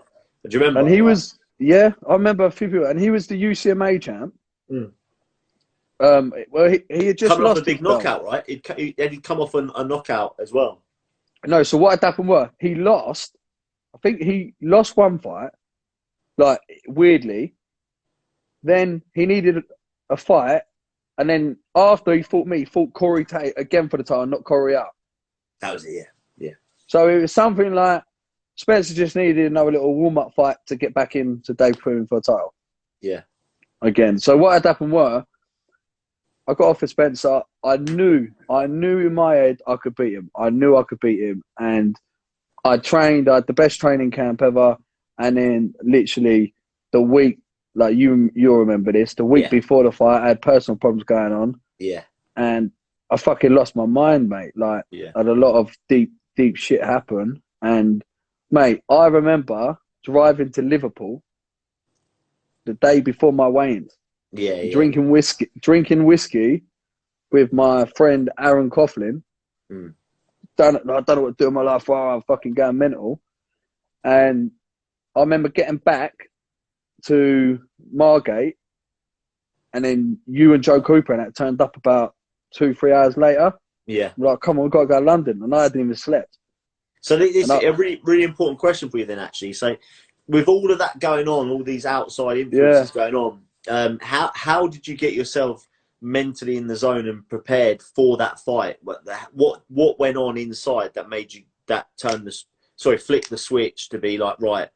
Do you remember? And he was, I remember a few people, and he was the UCMA champ. Mm. Well, he had just lost off a big knockout, right? He'd come off a knockout as well. No, so what had happened was he lost. I think he lost one fight, like weirdly. Then he needed a fight, and then after he fought me, he fought Corey Tate again for the title, not Corey out. That was it, yeah. So it was something like Spencer just needed another little warm-up fight to get back into Dave Poon for a title. Yeah. Again. So what had happened was I got off with Spencer. I knew in my head I could beat him. I knew I could beat him. And I trained, I had the best training camp ever. And then literally the week, like you'll remember this, the week before the fight, I had personal problems going on. Yeah. And I fucking lost my mind, mate. Like, I had a lot of deep shit happen. And, mate, I remember driving to Liverpool the day before my weigh-ins. Drinking whiskey with my friend Aaron Coughlin. I don't know what to do in my life while I'm fucking going mental. And I remember getting back to Margate, and then you and Joe Cooper and that turned up about 2-3 hours later. Yeah. We're like, come on, we've got to go to London. And I hadn't even slept. So this is a really, really important question for you then, actually. So with all of that going on, all these outside influences going on, how did you get yourself mentally in the zone and prepared for that fight? What went on inside that made you flip the switch to be like, right,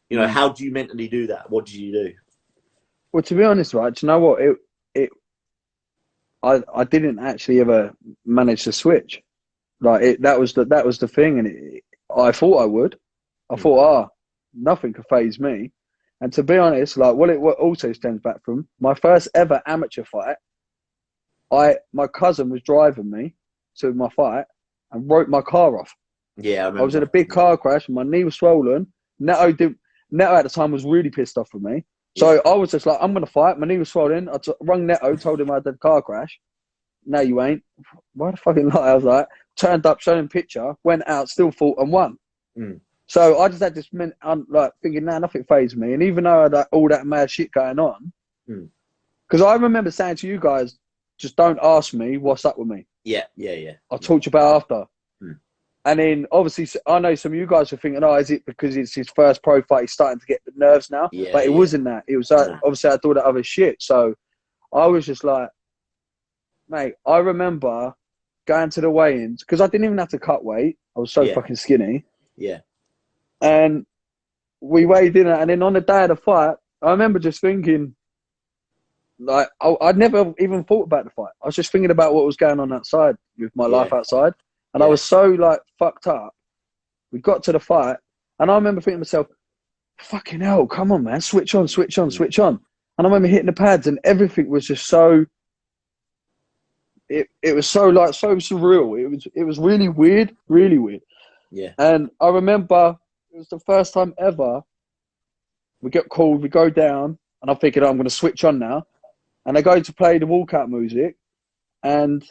you know, how do you mentally do that? What did you do? Well, to be honest, right, do you know what? I didn't actually ever manage to switch. Like that was the thing, and I thought I would. I thought, nothing could faze me. And to be honest, like what also stems back from my first ever amateur fight. My cousin was driving me to my fight and wrote my car off. Yeah, I remember. I was in a big car crash and my knee was swollen. Neto at the time was really pissed off with me. So I was just like, I'm going to fight. My knee was swollen. I rung Neto, told him I had a car crash. No, you ain't. Why the fucking lie? I was like, turned up, showed him picture, went out, still fought and won. So I just had this thinking, nothing fazed me. And even though I had all that mad shit going on, because I remember saying to you guys, just don't ask me what's up with me. Yeah. I'll talk to you about after. And then obviously, I know some of you guys are thinking, is it because it's his first pro fight? He's starting to get the nerves now. But it wasn't that. It was obviously I had all that other shit. So I was just like, mate, I remember going to the weigh-ins because I didn't even have to cut weight. I was so fucking skinny. Yeah. And we weighed in, and then on the day of the fight, I remember just thinking, like, I'd never even thought about the fight. I was just thinking about what was going on outside with my life outside. And I was so, like, fucked up. We got to the fight, and I remember thinking to myself, fucking hell, come on, man, switch on. And I remember hitting the pads, and everything was just so... it was so like so surreal. It was really weird, really weird. Yeah. And I remember it was the first time ever we get called, we go down, and I'm thinking, oh, I'm going to switch on now. And I go to play the walkout music, and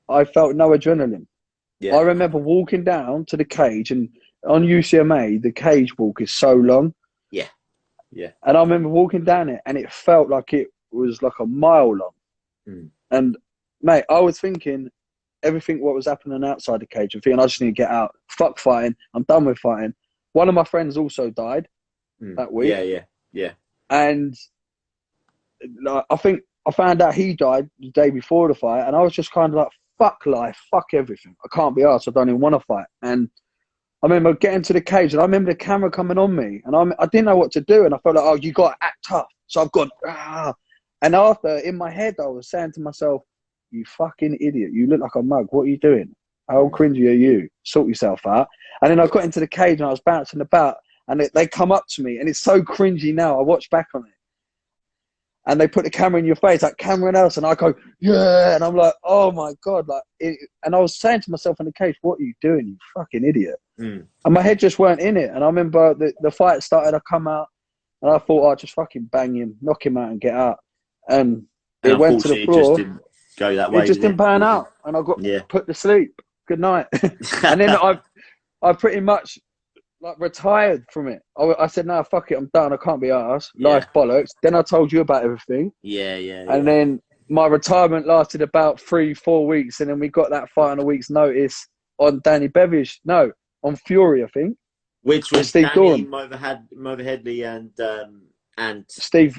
I felt no adrenaline. I Yeah. remember walking down to the cage, and on UCMA, the cage walk is so long. Yeah. Yeah. And I remember walking down it, and it felt like it was like a mile long. Mm. And, mate, I was thinking everything what was happening outside the cage. I'm thinking, I just need to get out. Fuck fighting. I'm done with fighting. One of my friends also died that week. Yeah. Yeah. Yeah. And I think I found out he died the day before the fight, and I was just kind of like, fuck life, fuck everything. I can't be arsed. I don't even want to fight. And I remember getting to the cage, and I remember the camera coming on me, and I didn't know what to do, and I felt like, oh, you got to act tough. So I've got, And after, in my head, I was saying to myself, you fucking idiot. You look like a mug. What are you doing? How cringy are you? Sort yourself out. And then I got into the cage, and I was bouncing about, and they come up to me, and it's so cringy now. I watch back on it. And they put the camera in your face, like Cameron else, and I go, yeah, and I'm like, oh my God, and I was saying to myself in the cage, what are you doing, you fucking idiot? And my head just weren't in it. And I remember the fight started, I come out, and I thought, I'd just fucking bang him, knock him out, and get out. And it went to the floor. It just didn't go that way. It just didn't pan out, and I got put to sleep. Good night. And then I pretty much like retired from it. I said, no, fuck it, I'm done. I can't be arsed. Life bollocks. Then I told you about everything. Yeah. And then my retirement lasted about 3-4 weeks, and then we got that fight on a week's notice on Danny Bevish. No, on Fury, I think. Which was Steve Danny, Doran. Mo Headley, and Steve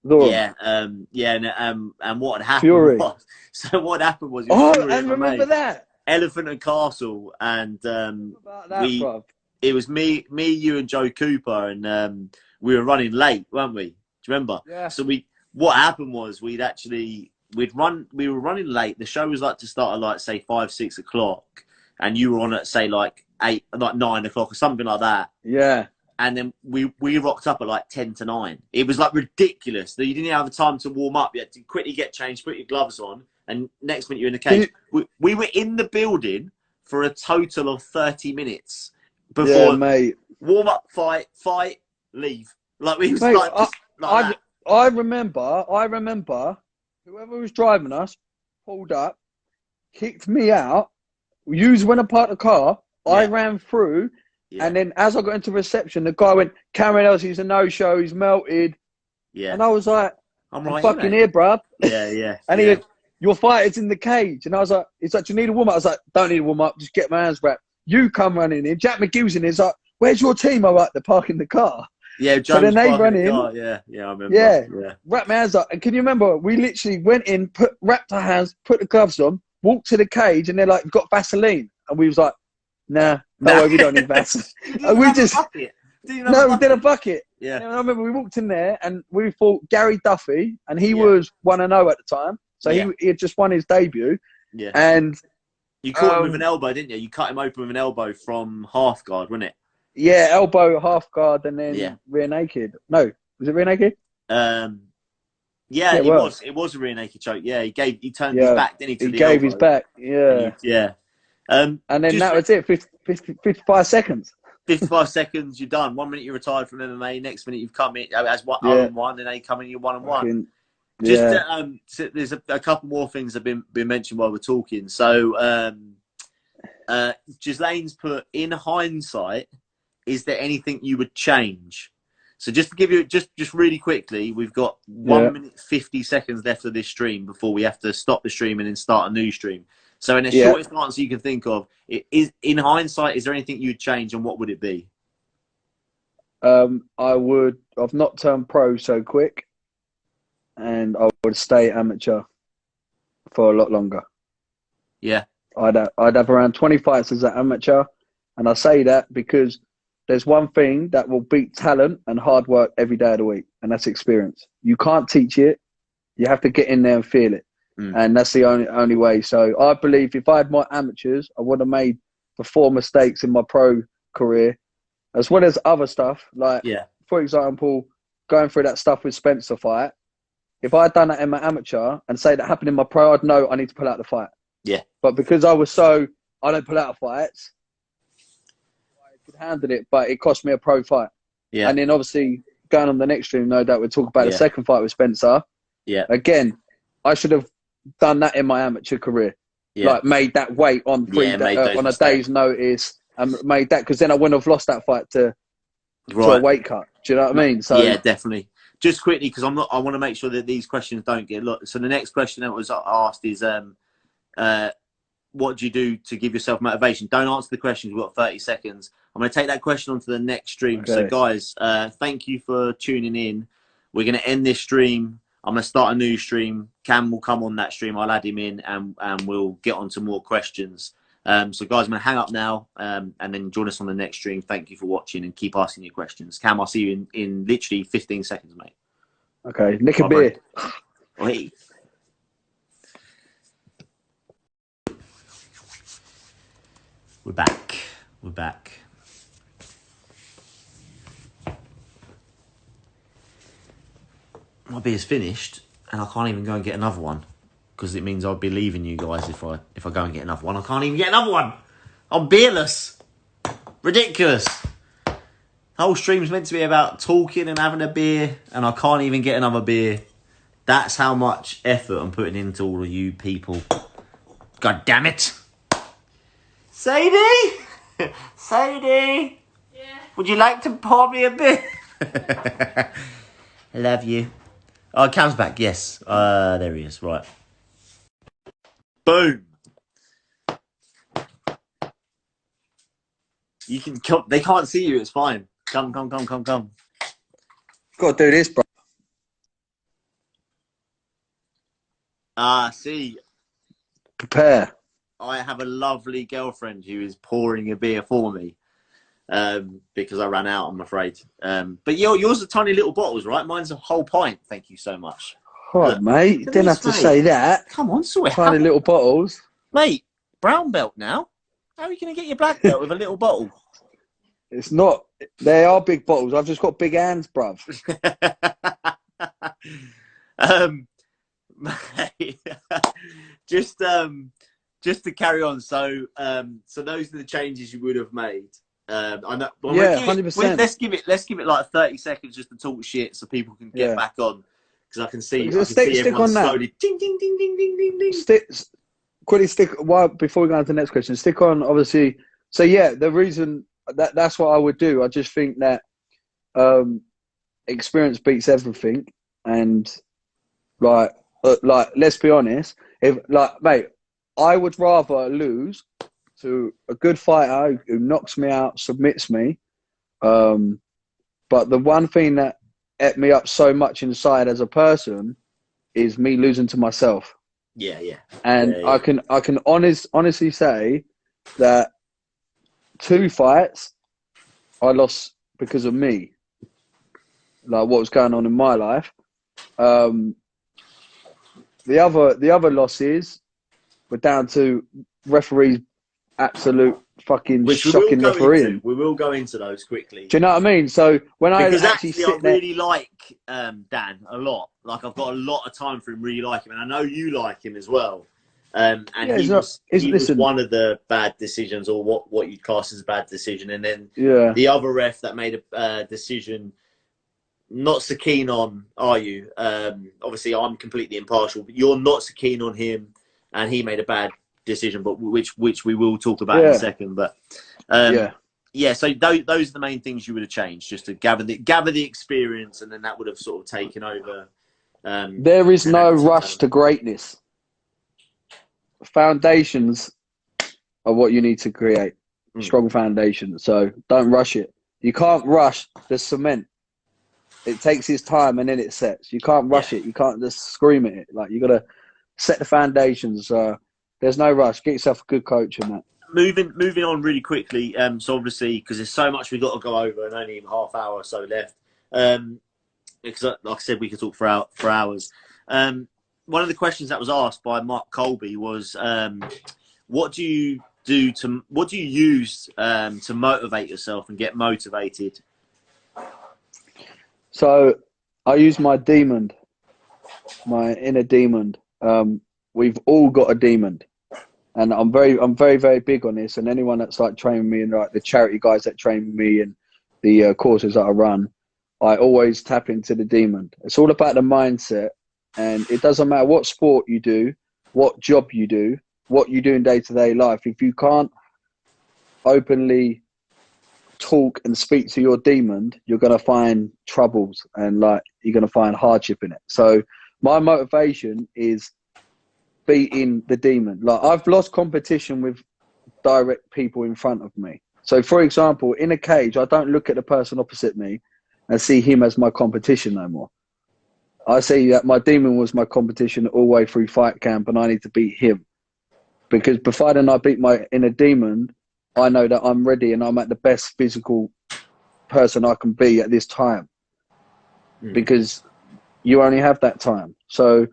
Doran. And what had happened Fury. was, so what happened was, and remember that Elephant and Castle, and about that, bruv. It was me, you, and Joe Cooper, and we were running late, weren't we? Do you remember? Yeah. So what happened was we were running late. The show was like to start at like say 5-6 o'clock, and you were on at say like 9 o'clock or something like that. Yeah. And then we rocked up at like 10 to 9. It was like ridiculous that you didn't have the time to warm up. You had to quickly get changed, put your gloves on, and next minute you're in the cage. We were in the building for a total of 30 minutes before warm up, fight, leave. Like we was that. I remember whoever was driving us pulled up, kicked me out. You went apart the car. I ran through. Yeah. And then as I got into reception, the guy went, Cameron Ellis, he's a no-show, he's melted. Yeah. And I was like, I'm fucking here, bruv. Yeah. And he went, your fighter's in the cage. And I was like, he's like, do you need a warm-up? I was like, don't need a warm-up, just get my hands wrapped. You come running in. Jack McGill's in. He's like, where's your team? I'm like, they're parking the car. Yeah, James, so then they run in. Yeah, I remember. Yeah, wrap my hands up. And can you remember, we literally went in, wrapped our hands, put the gloves on, walked to the cage, and they're like, got Vaseline. And we was like, nah, no, we don't need Vaseline. And we just, we did a bucket. Yeah. And I remember we walked in there, and we fought Gary Duffy, and he was 1-0 at the time. So he had just won his debut. Yeah. And you caught him with an elbow, didn't you? You cut him open with an elbow from half guard, wasn't it? Yeah, elbow, half guard, and then rear naked. No, was it rear naked? It was. It was a rear naked choke. Yeah, he turned his back, didn't he? He gave his back. Yeah. And then that was it. 55 seconds. 55 seconds, you're done. 1 minute you're retired from MMA. Next minute you've come in as 0-1, and then you come in, you're 1-1. So there's a couple more things that have been mentioned while we're talking. So Gislaine's put, in hindsight, is there anything you would change? So just to give you just really quickly, we've got 1 minute 50 seconds left of this stream before we have to stop the stream and then start a new stream. So in the shortest answer you can think of, in hindsight, is there anything you'd change, and what would it be? I've not turned pro so quick, and I would stay amateur for a lot longer. Yeah. I'd have around 20 fights as an amateur, and I say that because there's one thing that will beat talent and hard work every day of the week, and that's experience. You can't teach it. You have to get in there and feel it. And that's the only way. So I believe if I had more amateurs, I would have made the 4 mistakes in my pro career, as well as other stuff. Like, for example, going through that stuff with Spencer fight, if I had done that in my amateur and say that happened in my pro, I'd know I need to pull out the fight. Yeah. But because I don't pull out fights, I could handle it, but it cost me a pro fight. Yeah. And then obviously going on the next stream, no doubt we'll talk about the second fight with Spencer. Yeah. Again, I should have done that in my amateur career. Yeah. Like made that weight on on a day's notice and made that, because then I wouldn't have lost that fight to a weight cut. Do you know what I mean? So yeah, definitely. Just quickly, because I want to make sure that these questions don't get lost. So the next question that was asked is, what do you do to give yourself motivation? Don't answer the questions. We've got 30 seconds. I'm going to take that question onto the next stream. Okay. So guys, thank you for tuning in. We're going to end this stream. I'm going to start a new stream. Cam will come on that stream. I'll add him in and we'll get on to more questions. So guys, I'm going to hang up now and then join us on the next stream. Thank you for watching and keep asking your questions. Cam, I'll see you in literally 15 seconds, mate. Okay. Nick a beer. Wait. We're back. We're back. My beer's finished and I can't even go and get another one. Because it means I'll be leaving you guys if I go and get another one. I can't even get another one. I'm beerless. Ridiculous. The whole stream's meant to be about talking and having a beer, and I can't even get another beer. That's how much effort I'm putting into all of you people. God damn it. Sadie? Sadie? Yeah. Would you like to pour me a beer? I love you. Oh, Cam's back. Yes. There he is. Right. Boom. You can come. They can't see you. It's fine. Come. Got to do this, bro. See. Prepare. I have a lovely girlfriend who is pouring a beer for me because I ran out, I'm afraid. But yours are tiny little bottles, right? Mine's a whole pint. Thank you so much. Right, mate. Didn't have to say that. Come on, swear. Tiny little bottles. Mate, brown belt now. How are you going to get your black belt with a little bottle? It's not. They are big bottles. I've just got big hands, bruv. Mate, just to carry on. So those are the changes you would have made. I know. Well, yeah, 100%. Let's give it like 30 seconds just to talk shit so people can get back on. Because I can see everyone slowly ding ding ding ding ding ding ding. Quickly stick. Well, before we go on to the next question, stick on. Obviously, so yeah, the reason that's what I would do. I just think that experience beats everything, and like let's be honest. If mate, I would rather lose to a good fighter who knocks me out, submits me. But the one thing that ate me up so much inside as a person is me losing to myself. Yeah. And yeah. I can honestly say that 2 fights I lost because of me, like what was going on in my life. The other losses were down to referees' absolute fucking shocking refereeing. We will go into those quickly. Do you know what I mean? So when I actually I really like Dan a lot. Like I've got a lot of time for him. Really like him, and I know you like him as well. And yeah, he was one of the bad decisions, or what you'd class as a bad decision. And then the other ref that made a decision, not so keen on, are you? Obviously, I'm completely impartial, but you're not so keen on him, and he made a bad decision, but which we will talk about in a second. But so those are the main things you would have changed, just to gather the experience, and then that would have sort of taken over. There is no rush to greatness. Foundations are what you need to create. Strong foundations. So don't rush it. You can't rush the cement. It takes its time and then it sets. You can't rush it. You can't just scream at it. Like you got to set the foundations. There's no rush. Get yourself a good coach and that. Moving on really quickly. So obviously, because there's so much we've got to go over and only a half hour or so left. Because like I said, we could talk for hours. One of the questions that was asked by Mark Colby was, what do you use to motivate yourself and get motivated? So I use my demon. my inner demon. We've all got a demon, and I'm very, very big on this. And anyone that's like training me, and like the charity guys that train me, and the courses that I run, I always tap into the demon. It's all about the mindset, and it doesn't matter what sport you do, what job you do, what you do in day-to-day life. If you can't openly talk and speak to your demon, you're going to find troubles, and like you're going to find hardship in it. So my motivation is beating the demon. Like, I've lost competition with direct people in front of me. So for example, in a cage, I don't look at the person opposite me and see him as my competition no more. I see that my demon was my competition all the way through fight camp, and I need to beat him. Because providing I beat my inner demon, I know that I'm ready and I'm at the best physical person I can be at this time. Because you only have that time. So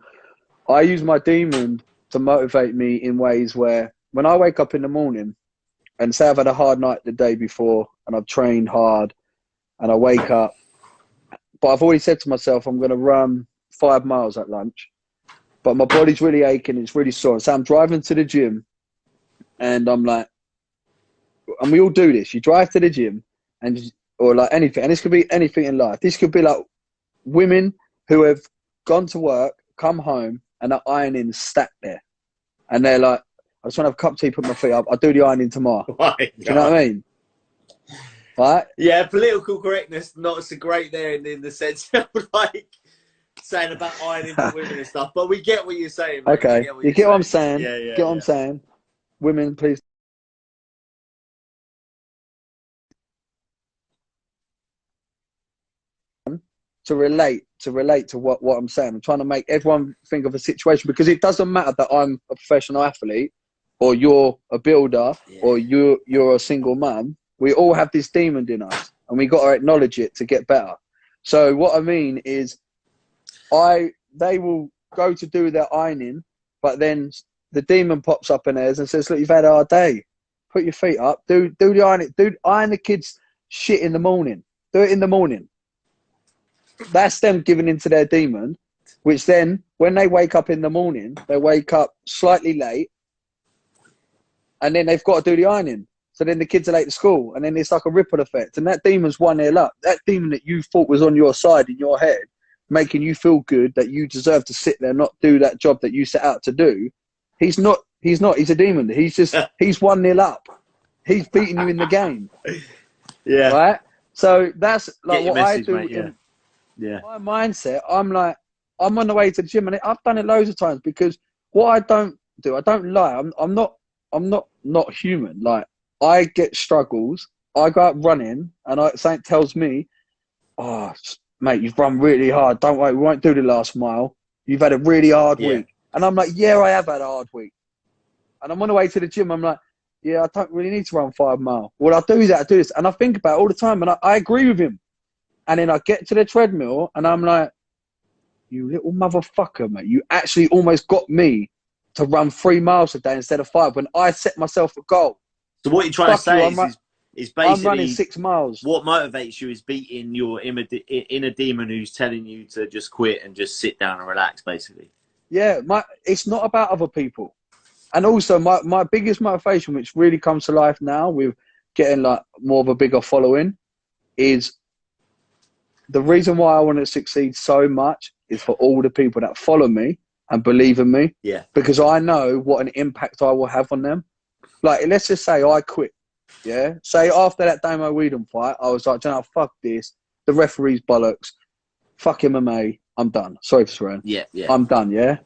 I use my demon to motivate me in ways where when I wake up in the morning and say I've had a hard night the day before and I've trained hard and I wake up, but I've already said to myself, I'm going to run 5 miles at lunch, but my body's really aching, it's really sore. So I'm driving to the gym and I'm like, and we all do this. You drive to the gym and, or like anything, and this could be anything in life. This could be like women who have gone to work, come home, and are ironing stacked there. And they're like, I just want to have a cup of tea, put my feet up. I'll do the ironing tomorrow. Do you know what I mean? Right? Yeah, political correctness not so great there in the sense of like saying about ironing for women and stuff. But we get what you're saying, mate. Okay. You get what I'm saying? Yeah, get what I'm saying? Women, please. To relate to what I'm saying. I'm trying to make everyone think of a situation, because it doesn't matter that I'm a professional athlete or you're a builder or you're a single mum. We all have this demon in us, and we got to acknowledge it to get better. So what I mean is, they will go to do their ironing, but then the demon pops up in theirs and says, look, you've had a hard day. Put your feet up. Do the ironing. Iron the kids' shit in the morning. Do it in the morning. That's them giving into their demon, which then when they wake up in the morning, they wake up slightly late, and then they've got to do the ironing. So then the kids are late to school, and then it's like a ripple effect. And that demon's won their luck. That demon that you thought was on your side in your head, making you feel good that you deserve to sit there and not do that job that you set out to do. He's not. He's a demon. He's 1-0 up. He's beating you in the game. Yeah. Right? So that's like what message, I do. mate, yeah. My mindset, I'm like, I'm on the way to the gym, and I've done it loads of times, because what I don't do, I don't lie. I'm not human. Like, I get struggles. I go out running, and something tells me, oh, mate, you've run really hard. Don't worry, we won't do the last mile. You've had a really hard week. And I'm like, yeah, I have had a hard week. And I'm on the way to the gym. I'm like, yeah, I don't really need to run 5 miles. Well, I do that, I do this. And I think about it all the time, and I agree with him. And then I get to the treadmill, and I'm like, you little motherfucker, mate. You actually almost got me to run 3 miles a day instead of 5 when I set myself a goal. So what you're trying to say is basically, I'm running 6 miles. What motivates you is beating your inner demon who's telling you to just quit and just sit down and relax, basically. Yeah, it's not about other people. And also my biggest motivation, which really comes to life now with getting like more of a bigger following, is the reason why I want to succeed so much is for all the people that follow me and believe in me. Yeah. Because I know what an impact I will have on them. Like, let's just say I quit. Yeah. Say after that Damo Whedon fight, I was like, you know, fuck this. The referee's bollocks. Fuck MMA. I'm done. Sorry for swearing. Yeah. I'm done. Yeah.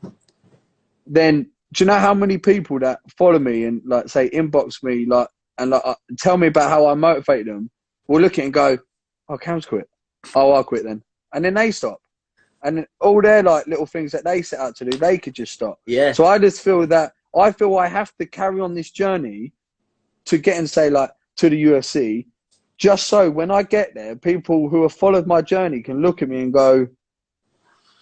Then do you know how many people that follow me and like say inbox me and tell me about how I motivate them will look at it and go, oh, Cam's quit. Oh, I'll quit then. And then they stop. And all their like little things that they set out to do, they could just stop. Yeah. So I just feel that I have to carry on this journey to get and say like to the UFC, just so when I get there, people who have followed my journey can look at me and go,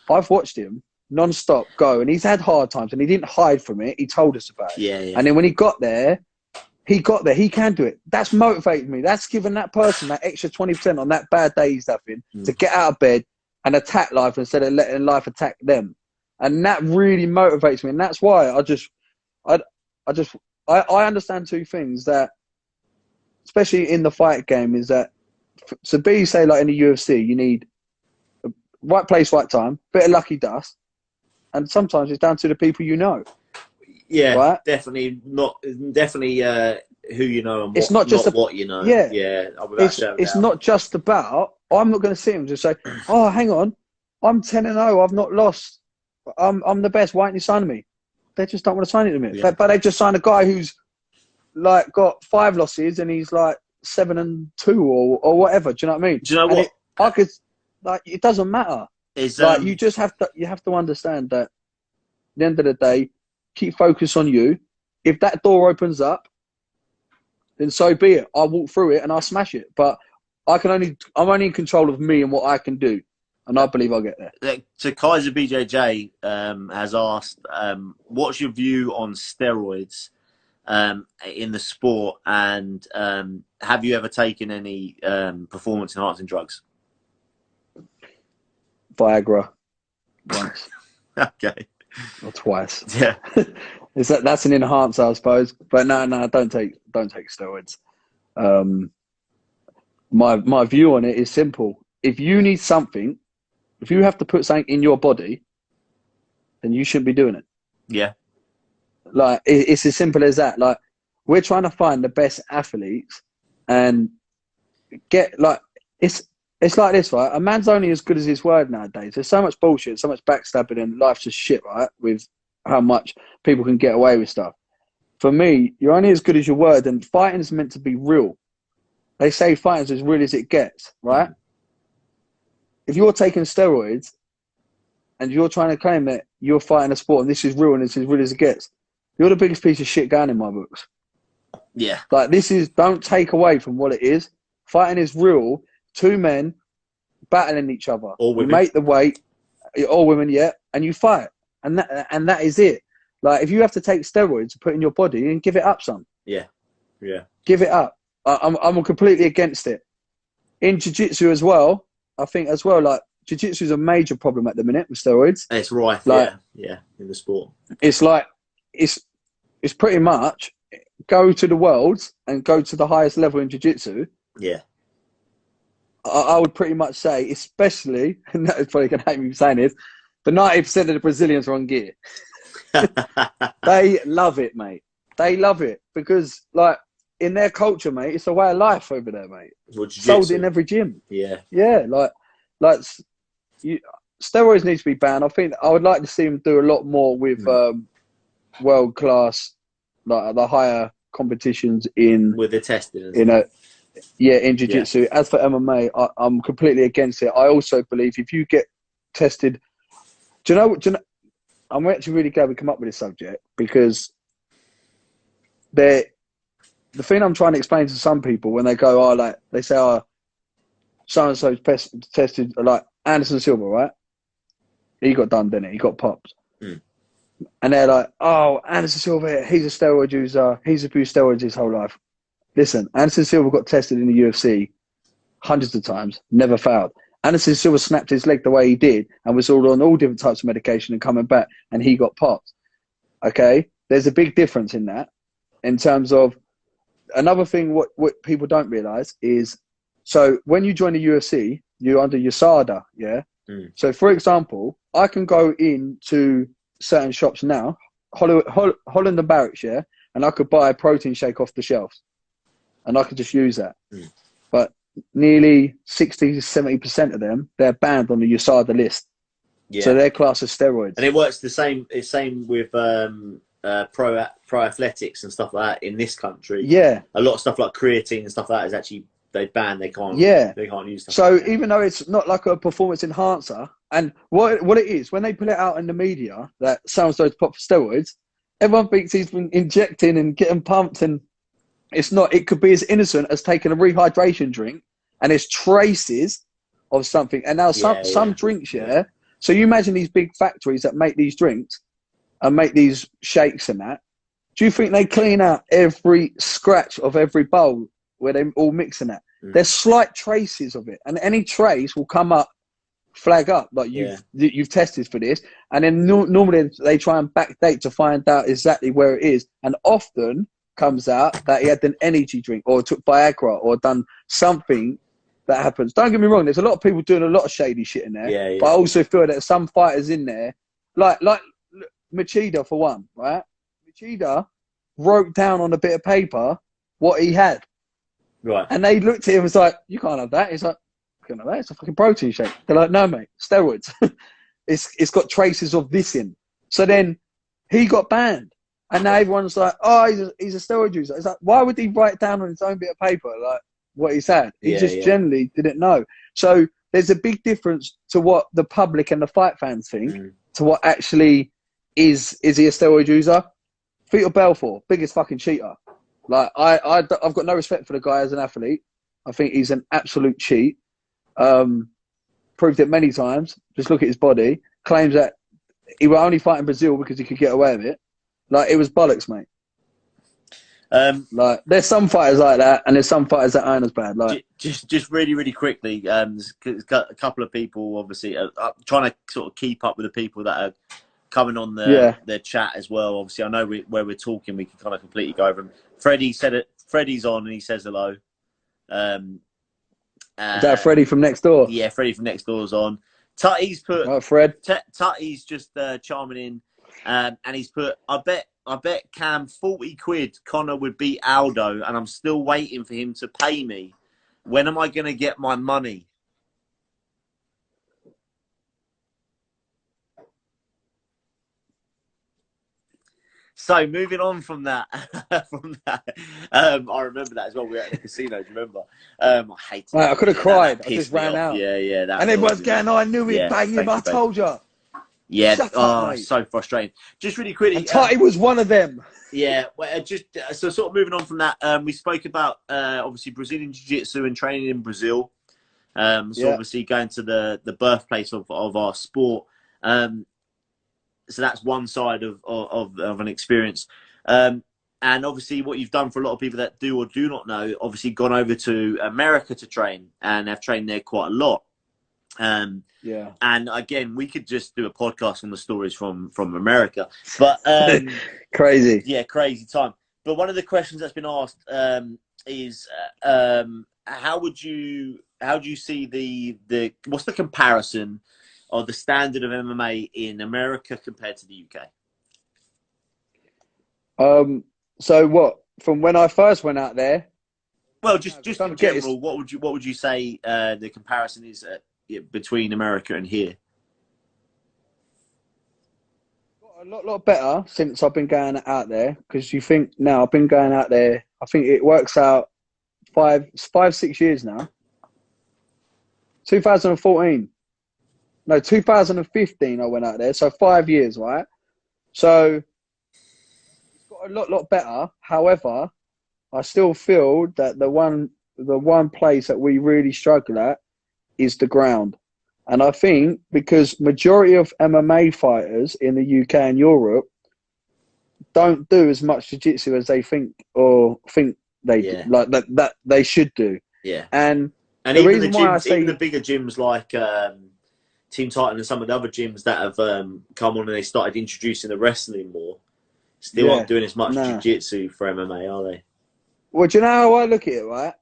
I've watched him non-stop go, and he's had hard times and he didn't hide from it. He told us about it. Yeah. And then when he got there, he can do it. That's motivated me. That's given that person that extra 20% on that bad day he's having to get out of bed and attack life instead of letting life attack them. And that really motivates me. And that's why I understand two things that, especially in the fight game, is that to be, say, like in the UFC, you need right place, right time, bit of lucky dust, and sometimes it's down to the people you know. Yeah, right? Definitely who you know and it's not just what you know. Yeah, yeah. It's not just about. I'm not going to sit and just say, "Oh, hang on, I'm 10-0. I've not lost. I'm the best. Why aren't you signing me?" They just don't want to sign it to me. Yeah. But they just signed a guy who's like got 5 losses and he's like 7-2 or whatever. Do you know what I mean? Do you know what? I could, like, it doesn't matter. It's, like, you just have to understand that at the end of the day, keep focus on you. If that door opens up, then so be it. I'll walk through it and I'll smash it. But I'm only in control of me and what I can do. And I believe I'll get there. So Kaiser BJJ has asked, what's your view on steroids in the sport, and have you ever taken any performance enhancing drugs? Viagra, once. Okay. Or twice. Yeah. That's an enhancer, I suppose. But no, don't take steroids. My view on it is simple. If you need something, if you have to put something in your body, then you shouldn't be doing it. Yeah. Like, it's as simple as that. Like, we're trying to find the best athletes and get, like, it's like this, right? A man's only as good as his word nowadays. There's so much bullshit, so much backstabbing, and life's just shit, right? With how much people can get away with stuff. For me, you're only as good as your word, and fighting is meant to be real. They say fighting's as real as it gets, right? If you're taking steroids and you're trying to claim that you're fighting a sport and this is real and it's as real as it gets, you're the biggest piece of shit going in my books. Yeah. Like, don't take away from what it is. Fighting is real. 2 men battling each other. All women. You make the weight, all women, yeah, and you fight. And that is it. Like, if you have to take steroids to put in your body, then give it up, son. Yeah. Yeah. Give it up. I'm completely against it. In jiu-jitsu as well, I think as well, like, jiu-jitsu is a major problem at the minute with steroids. It's right, like, yeah, in the sport. It's like, it's pretty much go to the worlds and go to the highest level in jiu-jitsu. Yeah. I would pretty much say, especially, and that is probably going to hate me for saying this, but 90% of the Brazilians are on gear. They love it, mate. They love it because, like, in their culture, mate, it's a way of life over there, mate. Well, sold in every gym. Yeah. Yeah, steroids need to be banned. I think I would like to see them do a lot more with world class, like the higher competitions with the testing. In jiu-jitsu. Yeah. As for MMA, I'm completely against it. I also believe if you get tested, do you know? I'm actually really glad we come up with this subject because the thing I'm trying to explain to some people when they go, they say, so-and-so tested, like Anderson Silva, right? He got done, didn't he? He got popped. Mm. And they're like, oh, Anderson Silva, he's a steroid user. He's abused steroids his whole life. Listen, Anderson Silva got tested in the UFC hundreds of times, never failed. Anderson Silva snapped his leg the way he did and was all on all different types of medication and coming back, and he got popped. Okay? There's a big difference in that. In terms of, another thing what people don't realise is, so when you join the UFC, you're under USADA, yeah? Mm. So, for example, I can go into certain shops now, Holland and Barracks, yeah? And I could buy a protein shake off the shelves. And I could just use that. Mm. But nearly 60 to 70% of them, they're banned on the USADA list. Yeah. So they're classed as steroids. And it works the same. It's same with pro athletics and stuff like that in this country. Yeah. A lot of stuff like creatine and stuff like that is actually they ban. They can't. Yeah. They can't use stuff. So like that. Even though it's not like a performance enhancer, and what it is when they put it out in the media that so-and-so's popped for steroids, everyone thinks he's been injecting and getting pumped, and it's not. It could be as innocent as taking a rehydration drink, and there's traces of something. And now some drinks, So you imagine these big factories that make these drinks and make these shakes and that. Do you think they clean out every scratch of every bowl where they all mix in that? Mm. There's slight traces of it, and any trace will come up flag up like Yeah. you've tested for this, and then normally they try and backdate to find out exactly where it is, and often comes out that he had an energy drink or took Viagra or done something that happens. Don't get me wrong, there's a lot of people doing a lot of shady shit in there, Yeah, but I yeah. also feel that some fighters in there, like Machida for one, right? Machida wrote down on a bit of paper what he had, Right. and they looked at him and was like, "You can't have that." He's like, "I can't have that. It's a fucking protein shake." They're like, "No, mate, steroids. it's got traces of this in." So then he got banned, and now everyone's like, "Oh, he's a steroid user." It's like, why would he write down on his own bit of paper like what he's had? He Yeah, just yeah. generally didn't know. So there's a big difference to what the public and the fight fans think to what actually is he a steroid user? Vitor Belfort, biggest fucking cheater. Like I've got no respect for the guy as an athlete. I think he's an absolute cheat. Proved it many times. Just look at his body. Claims that he will only fight in Brazil because he could get away with it. Like, it was bollocks, mate. Like, there's some fighters like that, and there's some fighters that aren't as bad. Like, just really, really quickly, there's a couple of people obviously trying to sort of keep up with the people that are coming on the chat as well. Obviously, I know where we're talking, we can kind of completely go over them. Freddie said it. Freddie's on and he says hello. Is that Freddie from next door? Yeah, Freddie from next door's on. Tutty's put. Oh, Fred. Tutty's just chiming in, and he's put. I bet Cam 40 quid Connor would beat Aldo, and I'm still waiting for him to pay me. When am I going to get my money? So moving on from that, I remember that as well. We were at the casino. Do you remember? I hated it. I could have cried. I just ran out. Yeah. And everyone's going, "Oh, I knew he'd bang him. I told you." Yeah. Shut up, mate. So frustrating. Just really quickly. And Tutty was one of them. Yeah. Well, just so sort of moving on from that, we spoke about obviously Brazilian Jiu-Jitsu and training in Brazil. Obviously going to the birthplace of our sport. So that's one side of an experience. And obviously what you've done for a lot of people that do or do not know, obviously gone over to America to train and have trained there quite a lot. And again, we could just do a podcast on the stories from America. But crazy. Yeah, crazy time. But one of the questions that's been asked is how do you see the what's the comparison or the standard of MMA in America compared to the UK? So what? From when I first went out there? Well, just in general, what would you say the comparison is between America and here? A lot better since I've been going out there, because you think now I've been going out there. I think it works out 6 years now. 2014. No, 2015 I went out there, so 5 years, right? So it's got a lot better. However, I still feel that the one place that we really struggle at is the ground. And I think because majority of MMA fighters in the UK and Europe don't do as much jiu-jitsu as they think they do, like that they should do. Yeah. And the reason why I say even the bigger gyms like Team Titan and some of the other gyms that have come on and they started introducing the wrestling more, still aren't doing as much jiu-jitsu for MMA, are they? Well, do you know how I look at it, right?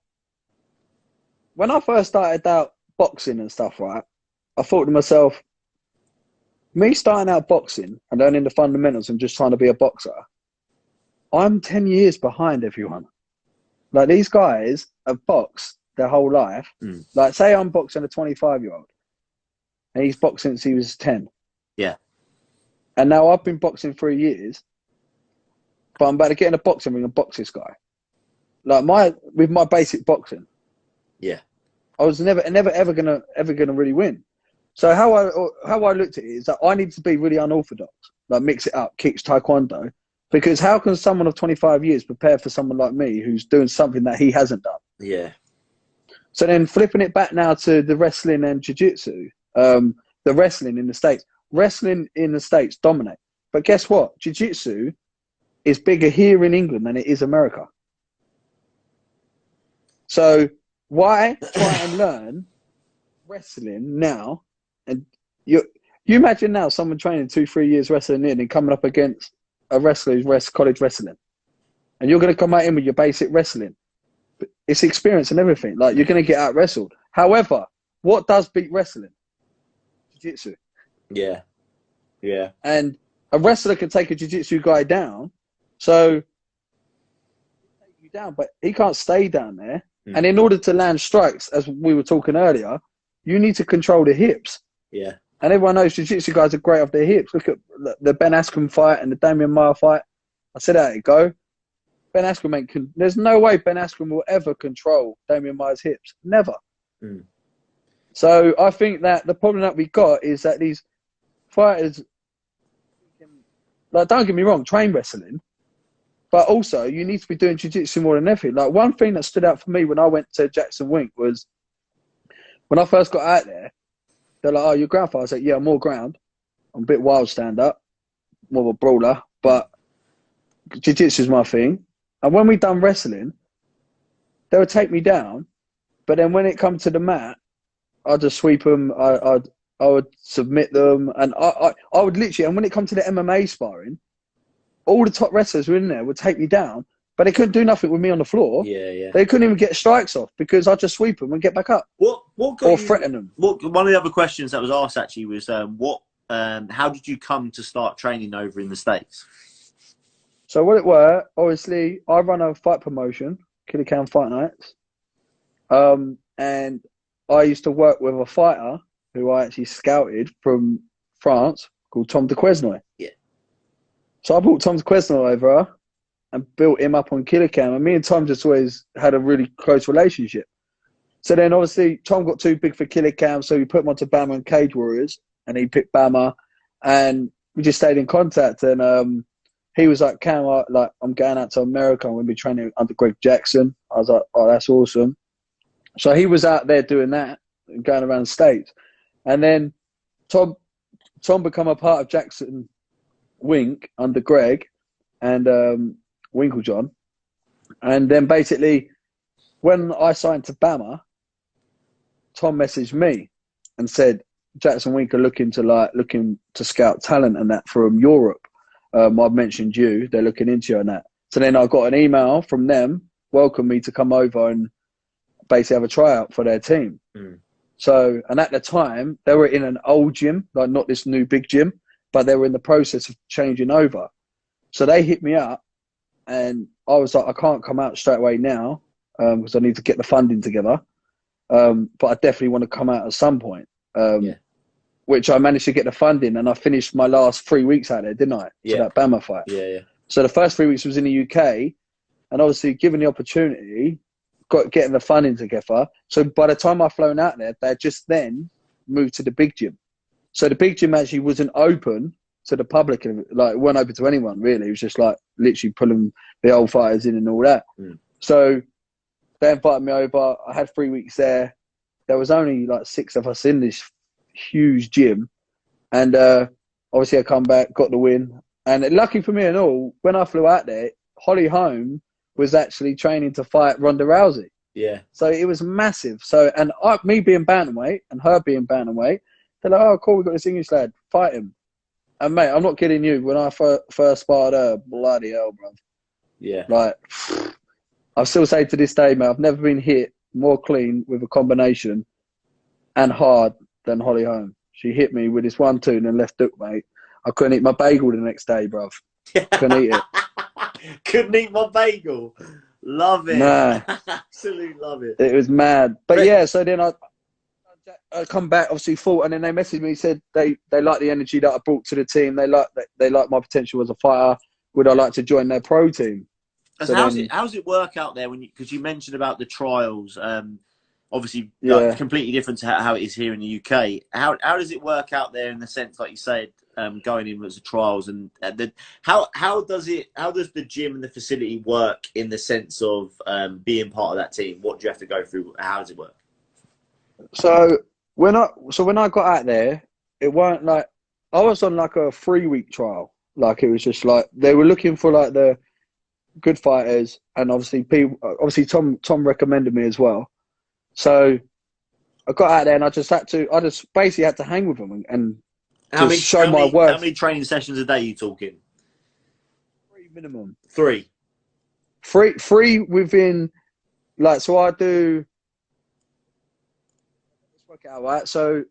When I first started out boxing and stuff, right, I thought to myself, me starting out boxing and learning the fundamentals and just trying to be a boxer, I'm 10 years behind everyone. Like, these guys have boxed their whole life. Like, say I'm boxing a 25-year-old. And he's boxed since he was 10. Yeah. And now I've been boxing 3 years, but I'm about to get in a boxing ring and box this guy. Like with my basic boxing. Yeah. I was never ever gonna really win. So how I looked at it is that I need to be really unorthodox, like mix it up, kicks, taekwondo, because how can someone of 25 years prepare for someone like me who's doing something that he hasn't done? Yeah. So then flipping it back now to the wrestling and jiu-jitsu. The wrestling in the States. Wrestling in the States dominate. But guess what? Jiu-jitsu is bigger here in England than it is America. So why try and learn wrestling now And you imagine now someone training 2-3 years wrestling in and coming up against a wrestler who's college wrestling, and you're going to come out in with your basic wrestling. It's experience and everything. Like, you're going to get out wrestled. However, what does beat wrestling? Jiu-jitsu. Yeah. Yeah. And a wrestler can take a jiu-jitsu guy down. So take you down, but he can't stay down there. And in order to land strikes, as we were talking earlier, you need to control the hips. Yeah. And everyone knows jiu-jitsu guys are great off their hips. Look at the Ben Askren fight and the Damian Maia fight. I said how it go. Ben Askren, there's no way Ben Askren will ever control Damian Maia's hips. Never. So I think that the problem that we got is that these fighters, like, don't get me wrong, train wrestling, but also you need to be doing jiu-jitsu more than anything. Like, one thing that stood out for me when I went to Jackson Wink was when I first got out there, they're like, oh, you're ground fighter. I was like, yeah, I'm more ground. I'm a bit wild stand-up, more of a brawler, but jiu-jitsu is my thing. And when we done wrestling, they would take me down, but then when it come to the mat, I'd just sweep them. I would submit them, and I would literally. And when it come to the MMA sparring, all the top wrestlers were in there would take me down, but they couldn't do nothing with me on the floor. Yeah, yeah. They couldn't even get strikes off because I'd just sweep them and get back up. What got or you, threaten them. One of the other questions that was asked actually was, how did you come to start training over in the States? So what it were, obviously, I run a fight promotion, KillaGorilla Fight Nights, and I used to work with a fighter who I actually scouted from France called Tom de Quesnoy. Yeah. So I brought Tom de Quesnoy over and built him up on KillaGorilla, and me and Tom just always had a really close relationship. So then obviously Tom got too big for KillaGorilla, so we put him onto Bama and Cage Warriors, and he picked Bama, and we just stayed in contact. And he was like, Cam, I'm going out to America. I'm going to be training under Greg Jackson. I was like, oh, that's awesome. So he was out there doing that, going around the States. And then Tom become a part of Jackson Wink under Greg and Winklejohn. And then basically, when I signed to Bama, Tom messaged me and said, Jackson Wink are looking to scout talent and that from Europe. I've mentioned you. They're looking into you on that. So then I got an email from them, welcome me to come over and basically have a tryout for their team. So, and at the time, they were in an old gym, like not this new big gym, but they were in the process of changing over. So they hit me up, and I was like, I can't come out straight away now because I need to get the funding together. But I definitely want to come out at some point. Which I managed to get the funding, and I finished my last 3 weeks out there, didn't I? Yeah. To that Bama fight. Yeah, yeah. So the first 3 weeks was in the UK, and obviously given the opportunity, getting the funding together. So by the time I flown out there, they just then moved to the big gym. So the big gym actually wasn't open to the public, like it wasn't open to anyone really. It was just like literally pulling the old fighters in and all that. So they invited me over. I had 3 weeks there. There was only like 6 of us in this huge gym, and obviously I come back, got the win, and lucky for me and all, when I flew out there, Holly Holm was actually training to fight Ronda Rousey. Yeah. So it was massive. So, and me being bantamweight and her being bantamweight, they're like, oh cool, we got this English lad, fight him. And mate, I'm not kidding you, when I first sparred her, bloody hell, bro. Yeah. Like, I still say to this day, mate, I've never been hit more clean with a combination and hard than Holly Holm. She hit me with this 1-2 and then left hook, mate. I couldn't eat my bagel the next day, bruv. Couldn't eat it. Couldn't eat my bagel. Love it. Nah. Absolutely love it. It was mad. But yeah, so then I come back, obviously fought, and then they messaged me, said they like the energy that I brought to the team. They like my potential as a fighter. Would I like to join their pro team? So how's it work out there because you mentioned about the trials? Obviously, completely different to how it is here in the UK. How does it work out there in the sense, like you said, going in as the trials, and how does the gym and the facility work in the sense of being part of that team? What do you have to go through? How does it work? So when I got out there, it weren't like I was on like a 3-week trial. Like it was just like they were looking for like the good fighters, and obviously Tom recommended me as well. So I got out there and I just basically had to hang with them and How just many, show how my many, how worth. many training sessions a day are you talking? 3 minimum. 3. Three within, like, so I do, let's work it out, right? So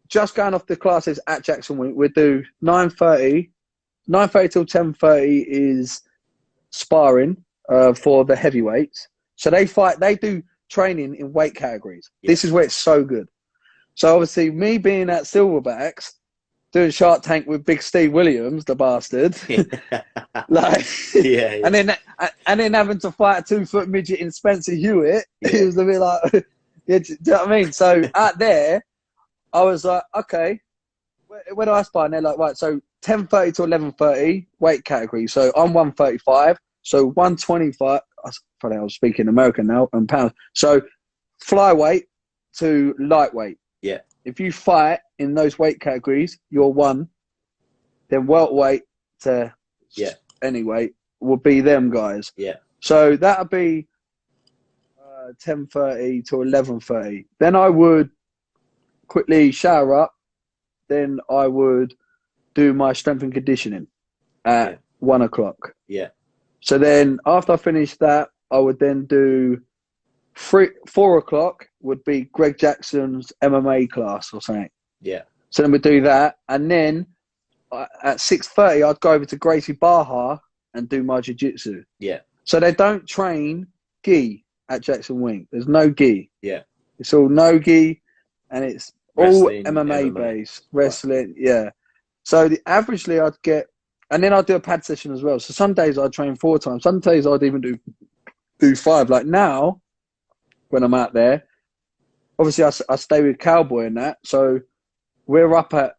just going off the classes at Jackson Wink, we do 9:30 till 10:30 is sparring for the heavyweights. So they do training in weight categories. Yeah. This is where it's so good. So obviously me being at Silverbacks, doing Shark Tank with Big Steve Williams, the bastard, like, Yeah. and then having to fight a 2-foot midget in Spencer Hewitt, he was a bit like, yeah, do you know what I mean? So out there, I was like, okay, when I spar, and they're like, right, so 10:30 to 11:30 weight category. So I'm 135, so 125. Funny, I was speaking American now and pounds. So flyweight to lightweight. Yeah. If you fight in those weight categories, you're 1. Then welterweight to any weight will be them guys. Yeah. So that'll be 10:30 to 11:30. Then I would quickly shower up. Then I would do my strength and conditioning at 1 o'clock. Yeah. So then after I finished that, I would then do 4 o'clock would be Greg Jackson's MMA class or something. Yeah. So then we'd do that. And then at 6:30, I'd go over to Gracie Baja and do my jiu-jitsu. Yeah. So they don't train gi at Jackson Wink. There's no gi. Yeah. It's all no gi and it's Wrestling, all MMA based. Wrestling, yeah. So averagely I'd get, and then I'd do a pad session as well. So some days I'd train 4 times. Some days I'd even do 5. Like now, when I'm out there, obviously I stay with Cowboy and that. So we're up at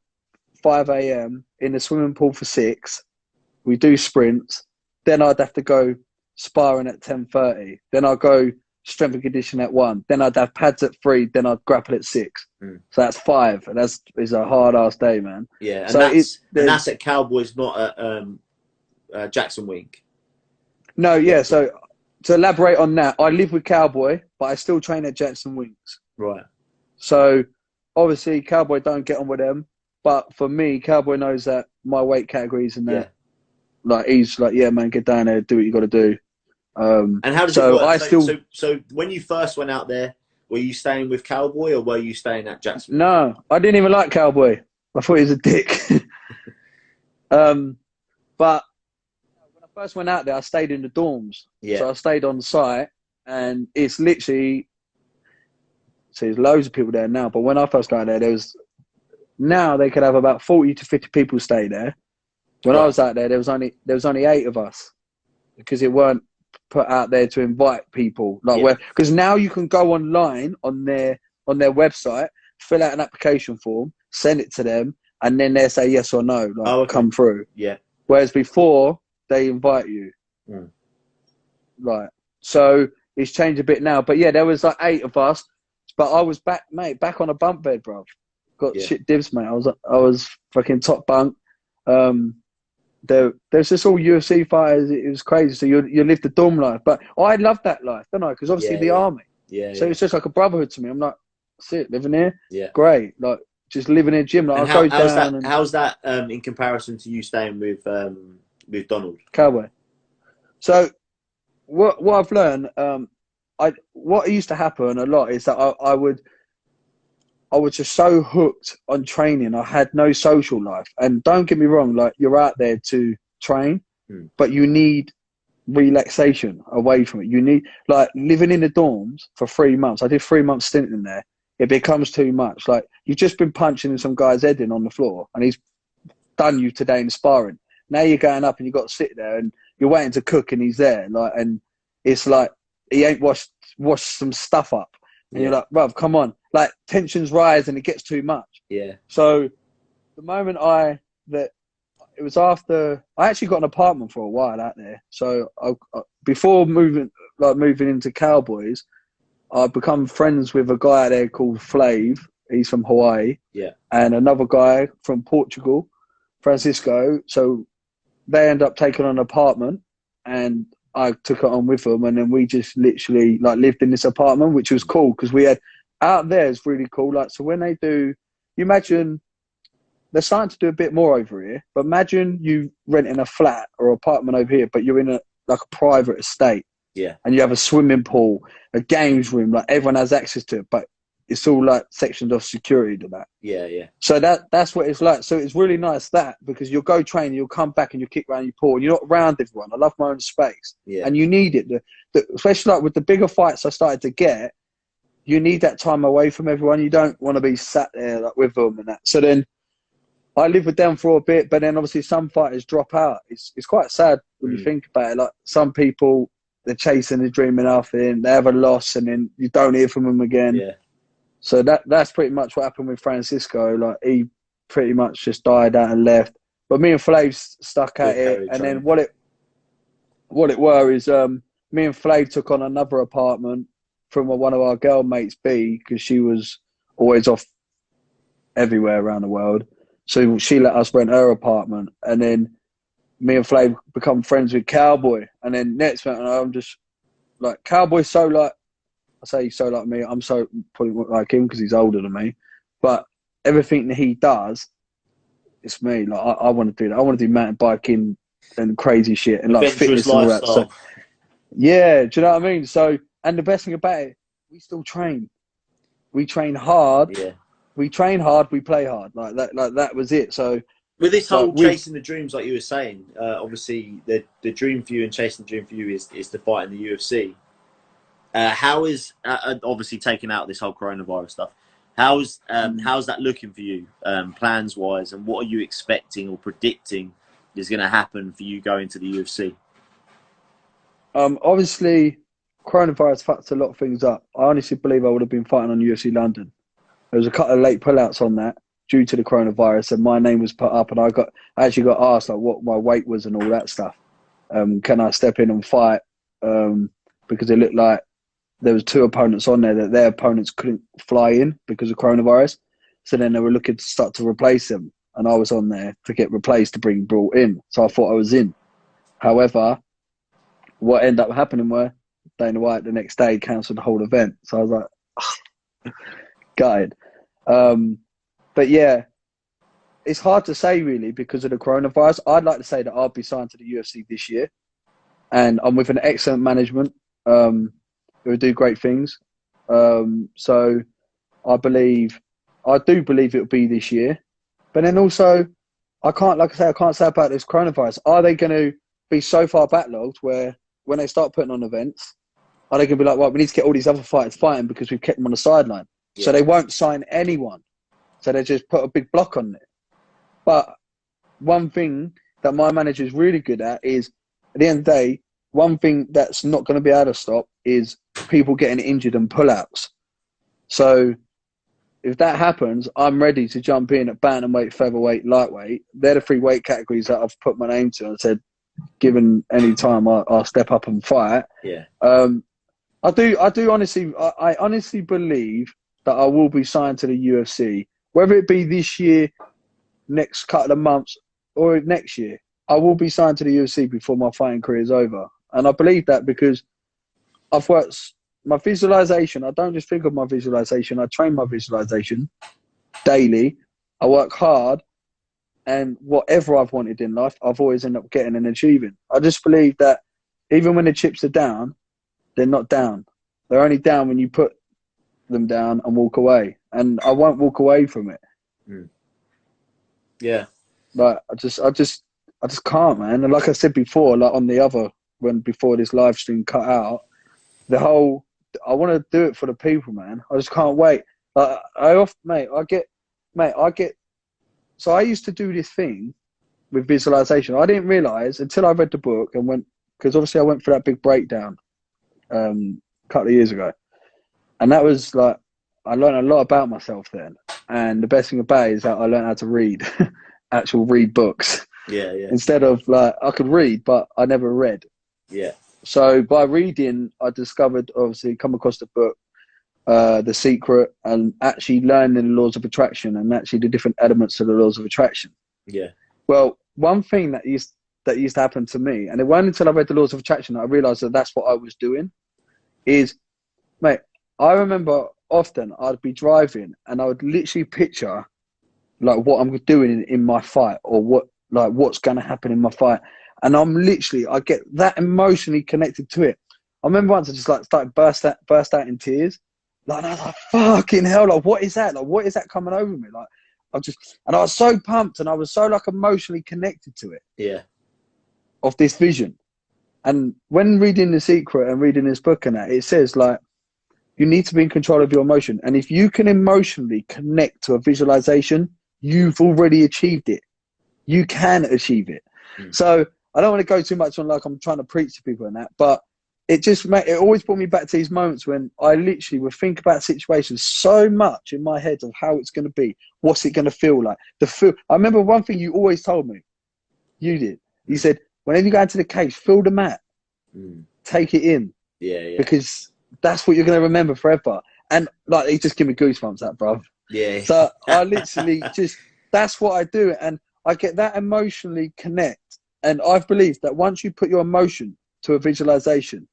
5 a.m. in the swimming pool for 6. We do sprints. Then I'd have to go sparring at 10:30. Then I'd go strength and condition at 1. Then I'd have pads at 3. Then I'd grapple at 6. So that's 5. And it's a hard ass day, man. Yeah. And, so that's at Cowboys, not at Jackson Wink. No, yeah. So to elaborate on that, I live with Cowboy, but I still train at Jackson Winks. Right. So obviously Cowboy don't get on with them. But for me, Cowboy knows that my weight categories and that. Yeah. Like he's like, yeah, man, get down there, do what you got to do. And how does so it work? I so when you first went out there, were you staying with Cowboy or were you staying at Jackson? No, I didn't even like Cowboy. I thought he was a dick. But when I first went out there, I stayed in the dorms. Yeah. So I stayed on site, and it's literally, so there's loads of people there now. But when I first got there, now they could have about 40 to 50 people stay there. When I was out there, there was only 8 of us because it weren't put out there to invite people. Because now you can go online on their website, fill out an application form, send it to them, and then they say yes or no, come through. Yeah. Whereas before they invite you. Right. So it's changed a bit now. But yeah, there was like 8 of us. But I was back on a bunk bed, bro. Got shit dibs, mate. I was fucking top bunk. There's just all UFC fighters. It was crazy. So you live the dorm life, but I love that life, don't I? Because obviously the army. Yeah. So it's just like a brotherhood to me. I'm like, sit living here. Yeah. Great. Like just living in a gym. Like how's that in comparison to you staying with Donald Cowboy? So what I've learned, what used to happen a lot is that I was just so hooked on training. I had no social life. And don't get me wrong, like you're out there to train, but you need relaxation away from it. You need, like, living in the dorms for 3 months. I did 3 months stint in there. It becomes too much. Like you've just been punching some guy's head in on the floor and he's done you today in sparring. Now you're going up and you've got to sit there and you're waiting to cook and he's there. Like, and it's like, he ain't washed some stuff up. And you're like, bruv, come on. Like, tensions rise and it gets too much. Yeah. So the moment it was after, I actually got an apartment for a while out there. So before moving into Cowboys, I've become friends with a guy out there called Flav. He's from Hawaii. Yeah. And another guy from Portugal, Francisco. So they end up taking on an apartment and I took it on with them, and then we just literally like lived in this apartment, which was cool because we had out there is really cool. Like, so when they do, you imagine they're starting to do a bit more over here, but imagine you renting a flat or apartment over here, but you're in like a private estate. Yeah. And you have a swimming pool, a games room, like everyone has access to it, but it's all like sectioned off security to that. Yeah, yeah. So that's what it's like. So it's really nice that, because you'll go train, you'll come back and you kick around your pool, and you're not around everyone. I love my own space. Yeah. And you need it. Especially like with the bigger fights I started to get, you need that time away from everyone. You don't want to be sat there like with them and that. So then I lived with them for a bit, but then obviously some fighters drop out. It's quite sad when you think about it. Like some people, they're chasing the dream of nothing, they have a loss, and then you don't hear from them again. Yeah. So that's pretty much what happened with Francisco. Like, he pretty much just died out and left. But me and Flav stuck at it, and then what it were is me and Flav took on another apartment from one of our girl mates, B, because she was always off everywhere around the world. So she let us rent her apartment, and then me and Flav become friends with Cowboy. And then next minute, I'm just like, Cowboy's so like, I say he's so like me, I'm so probably like him because he's older than me. But everything that he does, it's me. Like, I want to do that. I want to do mountain biking and crazy shit and like fitness and all that. So, yeah, do you know what I mean? So, and the best thing about it, we still train. We train hard. Yeah. We train hard, we play hard. Like that was it. So with this whole chasing the dreams, like you were saying, obviously the dream for you and chasing the dream for you is to fight in the UFC. How is obviously taking out this whole coronavirus stuff? How's that looking for you, plans wise, and what are you expecting or predicting is going to happen for you going to the UFC? Obviously, coronavirus fucked a lot of things up. I honestly believe I would have been fighting on UFC London. There was a couple of late pullouts on that due to the coronavirus, and my name was put up, and I actually got asked like what my weight was and all that stuff. Can I step in and fight? Because it looked like there was 2 opponents on there that their opponents couldn't fly in because of coronavirus. So then they were looking to start to replace them, and I was on there to get replaced to bring brought in. So I thought I was in. However, what ended up happening were Dana White the next day cancelled the whole event. So I was like, gutted. But yeah, it's hard to say really because of the coronavirus. I'd like to say that I'll be signed to the UFC this year, and I'm with an excellent management who will do great things. So I do believe it'll be this year. But then also, I can't say about this coronavirus. Are they going to be so far backlogged where when they start putting on events, are they going to be like, well, we need to get all these other fighters fighting because we've kept them on the sideline? Yeah. So they won't sign anyone. So they just put a big block on it. But one thing that my manager is really good at is, at the end of the day, one thing that's not going to be able to stop is people getting injured and pullouts. So if that happens, I'm ready to jump in at bantamweight, featherweight, lightweight. They're the 3 weight categories that I've put my name to and said, given any time, I'll step up and fight. Yeah. I do honestly, I honestly believe that I will be signed to the UFC, whether it be this year, next couple of months, or next year. I will be signed to the UFC before my fighting career is over. And I believe that because I've worked my visualization. I don't just think of my visualization. I train my visualization daily. I work hard. And whatever I've wanted in life, I've always ended up getting and achieving. I just believe that even when the chips are down, they're not down. They're only down when you put them down and walk away. And I won't walk away from it. Mm. Yeah. Like I just can't, man. And like I said before, like on the other before this live stream cut out, I want to do it for the people, man. I just can't wait. So I used to do this thing with visualization. I didn't realize until I read the book and because obviously I went through that big breakdown a couple of years ago. And that was like, I learned a lot about myself then. And the best thing about it is that I learned how to read, read books. Yeah, yeah. Instead of like, I could read, but I never read. Yeah. So by reading, I discovered, obviously, come across the book, The Secret, and actually learning the laws of attraction and actually the different elements of the laws of attraction. Yeah. Well, one thing that used to happen to me, and it wasn't until I read the laws of attraction that I realized that that's what I was doing, is, mate, I remember often I'd be driving and I would literally picture like what I'm doing in my fight, or what's going to happen in my fight. And I get that emotionally connected to it. I remember once I just like started burst out in tears. Like, I was like, fucking hell, like, what is that? Like, what is that coming over me? Like, I was so pumped, and I was so like emotionally connected to it. Yeah. Of this vision. And when reading The Secret and reading this book and that, it says like, you need to be in control of your emotion. And if you can emotionally connect to a visualization, you've already achieved it. You can achieve it. So I don't want to go too much on like I'm trying to preach to people and that, but it always brought me back to these moments when I literally would think about situations so much in my head of how it's going to be, what's it going to feel like. I remember one thing you always told me, you did. You said, whenever you go into the cave, feel the mat, take it in. Yeah. Because that's what you're going to remember forever. And like, it just give me goosebumps, that, bruv. Yeah. So I literally that's what I do. And I get that emotionally connect. And I've believed that once you put your emotion to a visualization,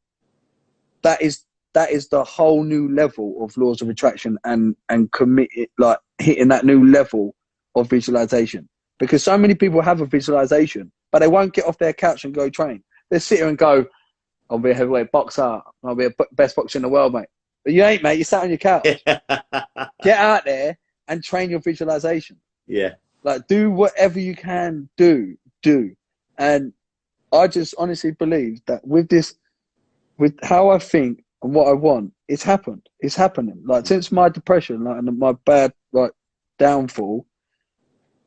that is the whole new level of laws of attraction and commit it, like hitting that new level of visualization. Because so many people have a visualization, but they won't get off their couch and go train. They sit here and go, I'll be a heavyweight boxer. I'll be the best boxer in the world, mate. But you ain't, mate. You sat on your couch. Get out there and train your visualization. Yeah. Like, do whatever you can do. And I just honestly believe that with how I think and what I want, it's happened. It's happening. Like, since my depression, like, and my bad, like, downfall,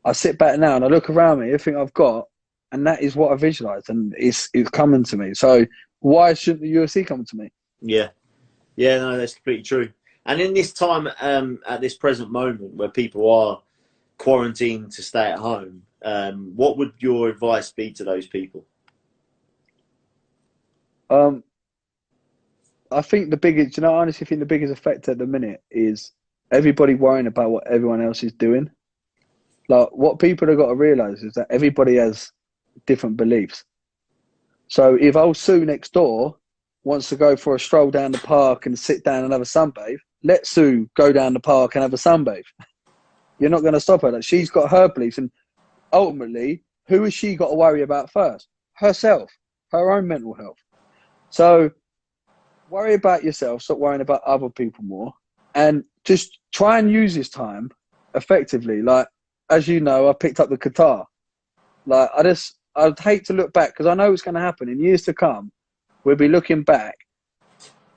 I sit back now and I look around me, everything I've got, and that is what I visualize, and it's coming to me. So why shouldn't the UFC come to me? Yeah. Yeah, no, that's completely true. And in this time, at this present moment where people are quarantined to stay at home, what would your advice be to those people? I think I honestly think the biggest effect at the minute is everybody worrying about what everyone else is doing. Like, what people have got to realize is that everybody has different beliefs. So if old Sue next door wants to go for a stroll down the park and sit down and have a sunbathe, let Sue go down the park and have a sunbathe. You're not going to stop her. Like, she's got her beliefs, and ultimately, who has she got to worry about first? Herself, her own mental health. So worry about yourself, stop worrying about other people more, and just try and use this time effectively. Like, as you know, I picked up the guitar. Like, I'd hate to look back, because I know it's going to happen in years to come. We'll be looking back.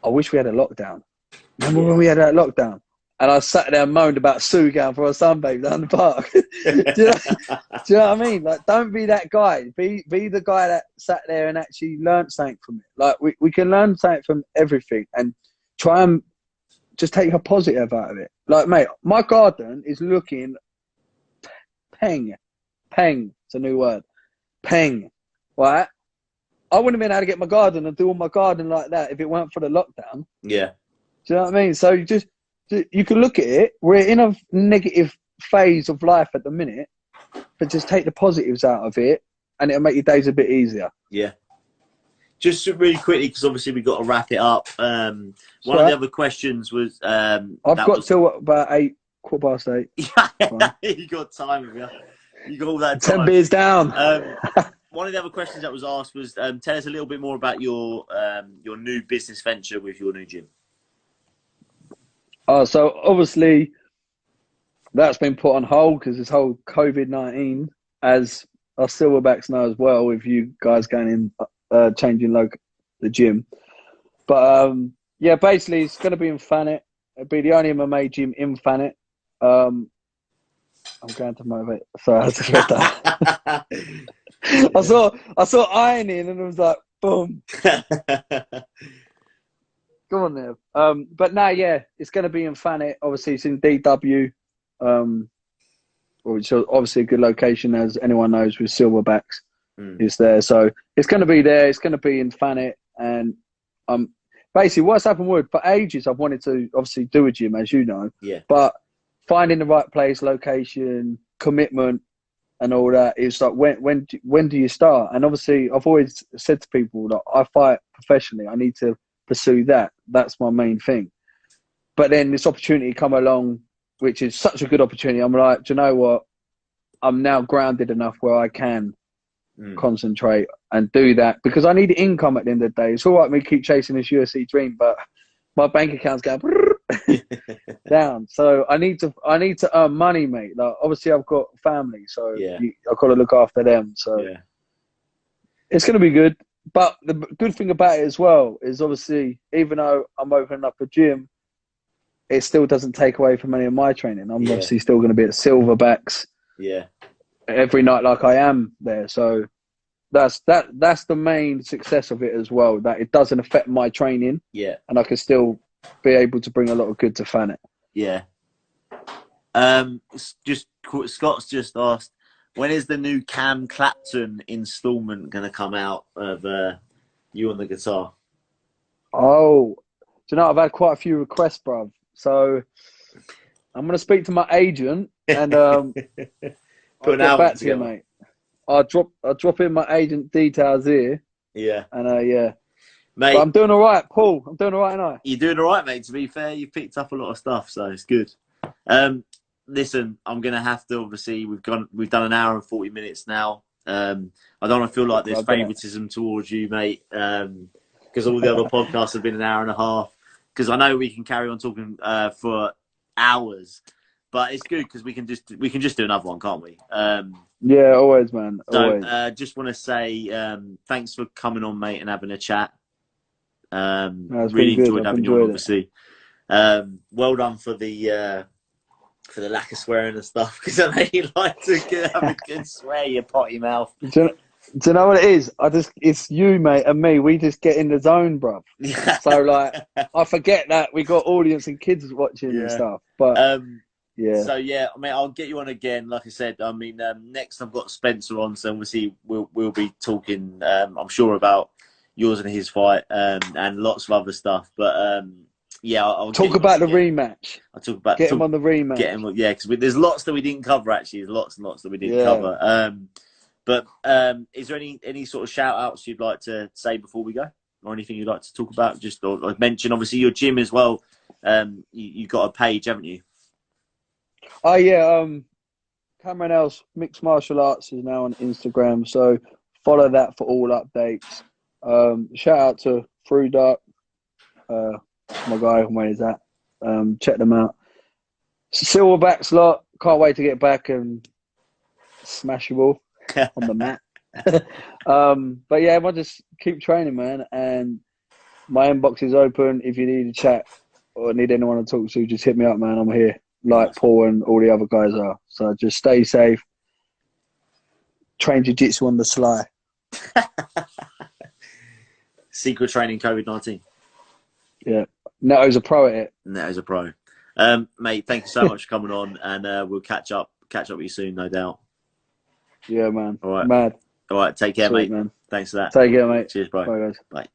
I wish we had a lockdown. Remember when we had that lockdown? And I sat there and moaned about Sue going for a sunbathe down the park. do you know what I mean? Like, don't be that guy. Be the guy that sat there and actually learned something from it. Like, we can learn something from everything, and try and just take a positive out of it. Like, mate, my garden is looking peng. It's a new word. Peng. Right? I wouldn't have been able to get my garden and do all my garden like that if it weren't for the lockdown. Yeah. Do you know what I mean? So you can look at it. We're in a negative phase of life at the minute, but just take the positives out of it, and it'll make your days a bit easier. Yeah. Just really quickly, because obviously we've got to wrap it up. One of the other questions was... I've got till about 8:15. You got time, have you? You got all that time. 10 beers down. One of the other questions that was asked was, tell us a little bit more about your new business venture with your new gym. So obviously that's been put on hold because this whole COVID-19, as our silverbacks know as well, with you guys going in, changing the gym. But yeah, basically it's going to be in Thanet. It'll be the only MMA gym in Thanet. I'm going to motivate. Sorry, I had to get that. I saw ironing and it was like, boom. Go on there. But now, yeah, it's going to be in Thanet. Obviously, it's in DW, which is obviously a good location, as anyone knows, with silverbacks. Is there. So it's going to be there. It's going to be in Thanet. And basically, what's happened for ages, I've wanted to obviously do a gym, as you know. Yeah. But finding the right place, location, commitment, and all that, it's like, when do you start? And obviously, I've always said to people that I fight professionally. I need to pursue that. That's my main thing. But then this opportunity come along, which is such a good opportunity. I'm like, do you know what? I'm now grounded enough where I can concentrate and do that, because I need income at the end of the day. It's all right me keep chasing this UFC dream, but my bank account's going down. So I need to earn money, mate. Like, obviously I've got family, so I've got to look after them. So it's going to be good. But the good thing about it as well is, obviously, even though I'm opening up a gym, it still doesn't take away from any of my training. I'm obviously still going to be at Silverbacks every night like I am there. So that's the main success of it as well, that it doesn't affect my training. And I can still be able to bring a lot of good to Fanet. Scott's just asked, when is the new Cam Clapton installment going to come out of you on the guitar? Oh, do you know, I've had quite a few requests, bruv. So I'm going to speak to my agent and I'll get back to you, mate. I'll drop in my agent details here. And mate, but I'm doing all right, Paul. I'm doing all right, aren't I? You're doing all right, mate. To be fair, you've picked up a lot of stuff, so it's good. Listen, I'm gonna have to. Obviously, we've done an hour and 40 minutes now. I don't want to feel like there's favouritism towards you, mate, because all the other podcasts have been an hour and a half. Because I know we can carry on talking for hours, but it's good because we can just do another one, can't we? Yeah, always, man. Always. So, just want to say thanks for coming on, mate, and having a chat. Really enjoyed having you on, obviously. Well done for the lack of swearing and stuff, because I know you like to have a good swear, you potty mouth. Do you know what it is? It's you, mate, and me. We just get in the zone, bruv. So, like, I forget that we got audience and kids watching and stuff. But So mate, I'll get you on again. Like I said, I mean, next I've got Spencer on, so obviously we'll be talking. I'm sure about yours and his fight, and lots of other stuff. But I'll talk about the rematch. I'll talk about him on the rematch. Get him, because there's lots that we didn't cover. Actually, there's lots and lots that we didn't cover. But is there any sort of shout outs you'd like to say before we go, or anything you'd like to talk about? Just or mention, obviously, your gym as well. You got a page, haven't you? Oh yeah, Cameron Else Mixed Martial Arts is now on Instagram, so follow that for all updates. Shout out to Through Dark, my guy. Where is that? Check them out. Silverbacks lot. Can't wait to get back and smash you all on the mat. But yeah, everyone just keep training, man. And my inbox is open. If you need a chat or need anyone to talk to, just hit me up, man. I'm here, like Paul and all the other guys are. So just stay safe. Train jiu-jitsu on the sly. Secret training COVID-19. Yeah. Neto's a pro at it. Neto's a pro. Mate, thank you so much for coming on, and we'll catch up with you soon, no doubt. Yeah, man. All right. Mad. All right, take care, Sweet, mate. Man. Thanks for that. Take care, mate. Cheers, bro. Bye, guys. Bye.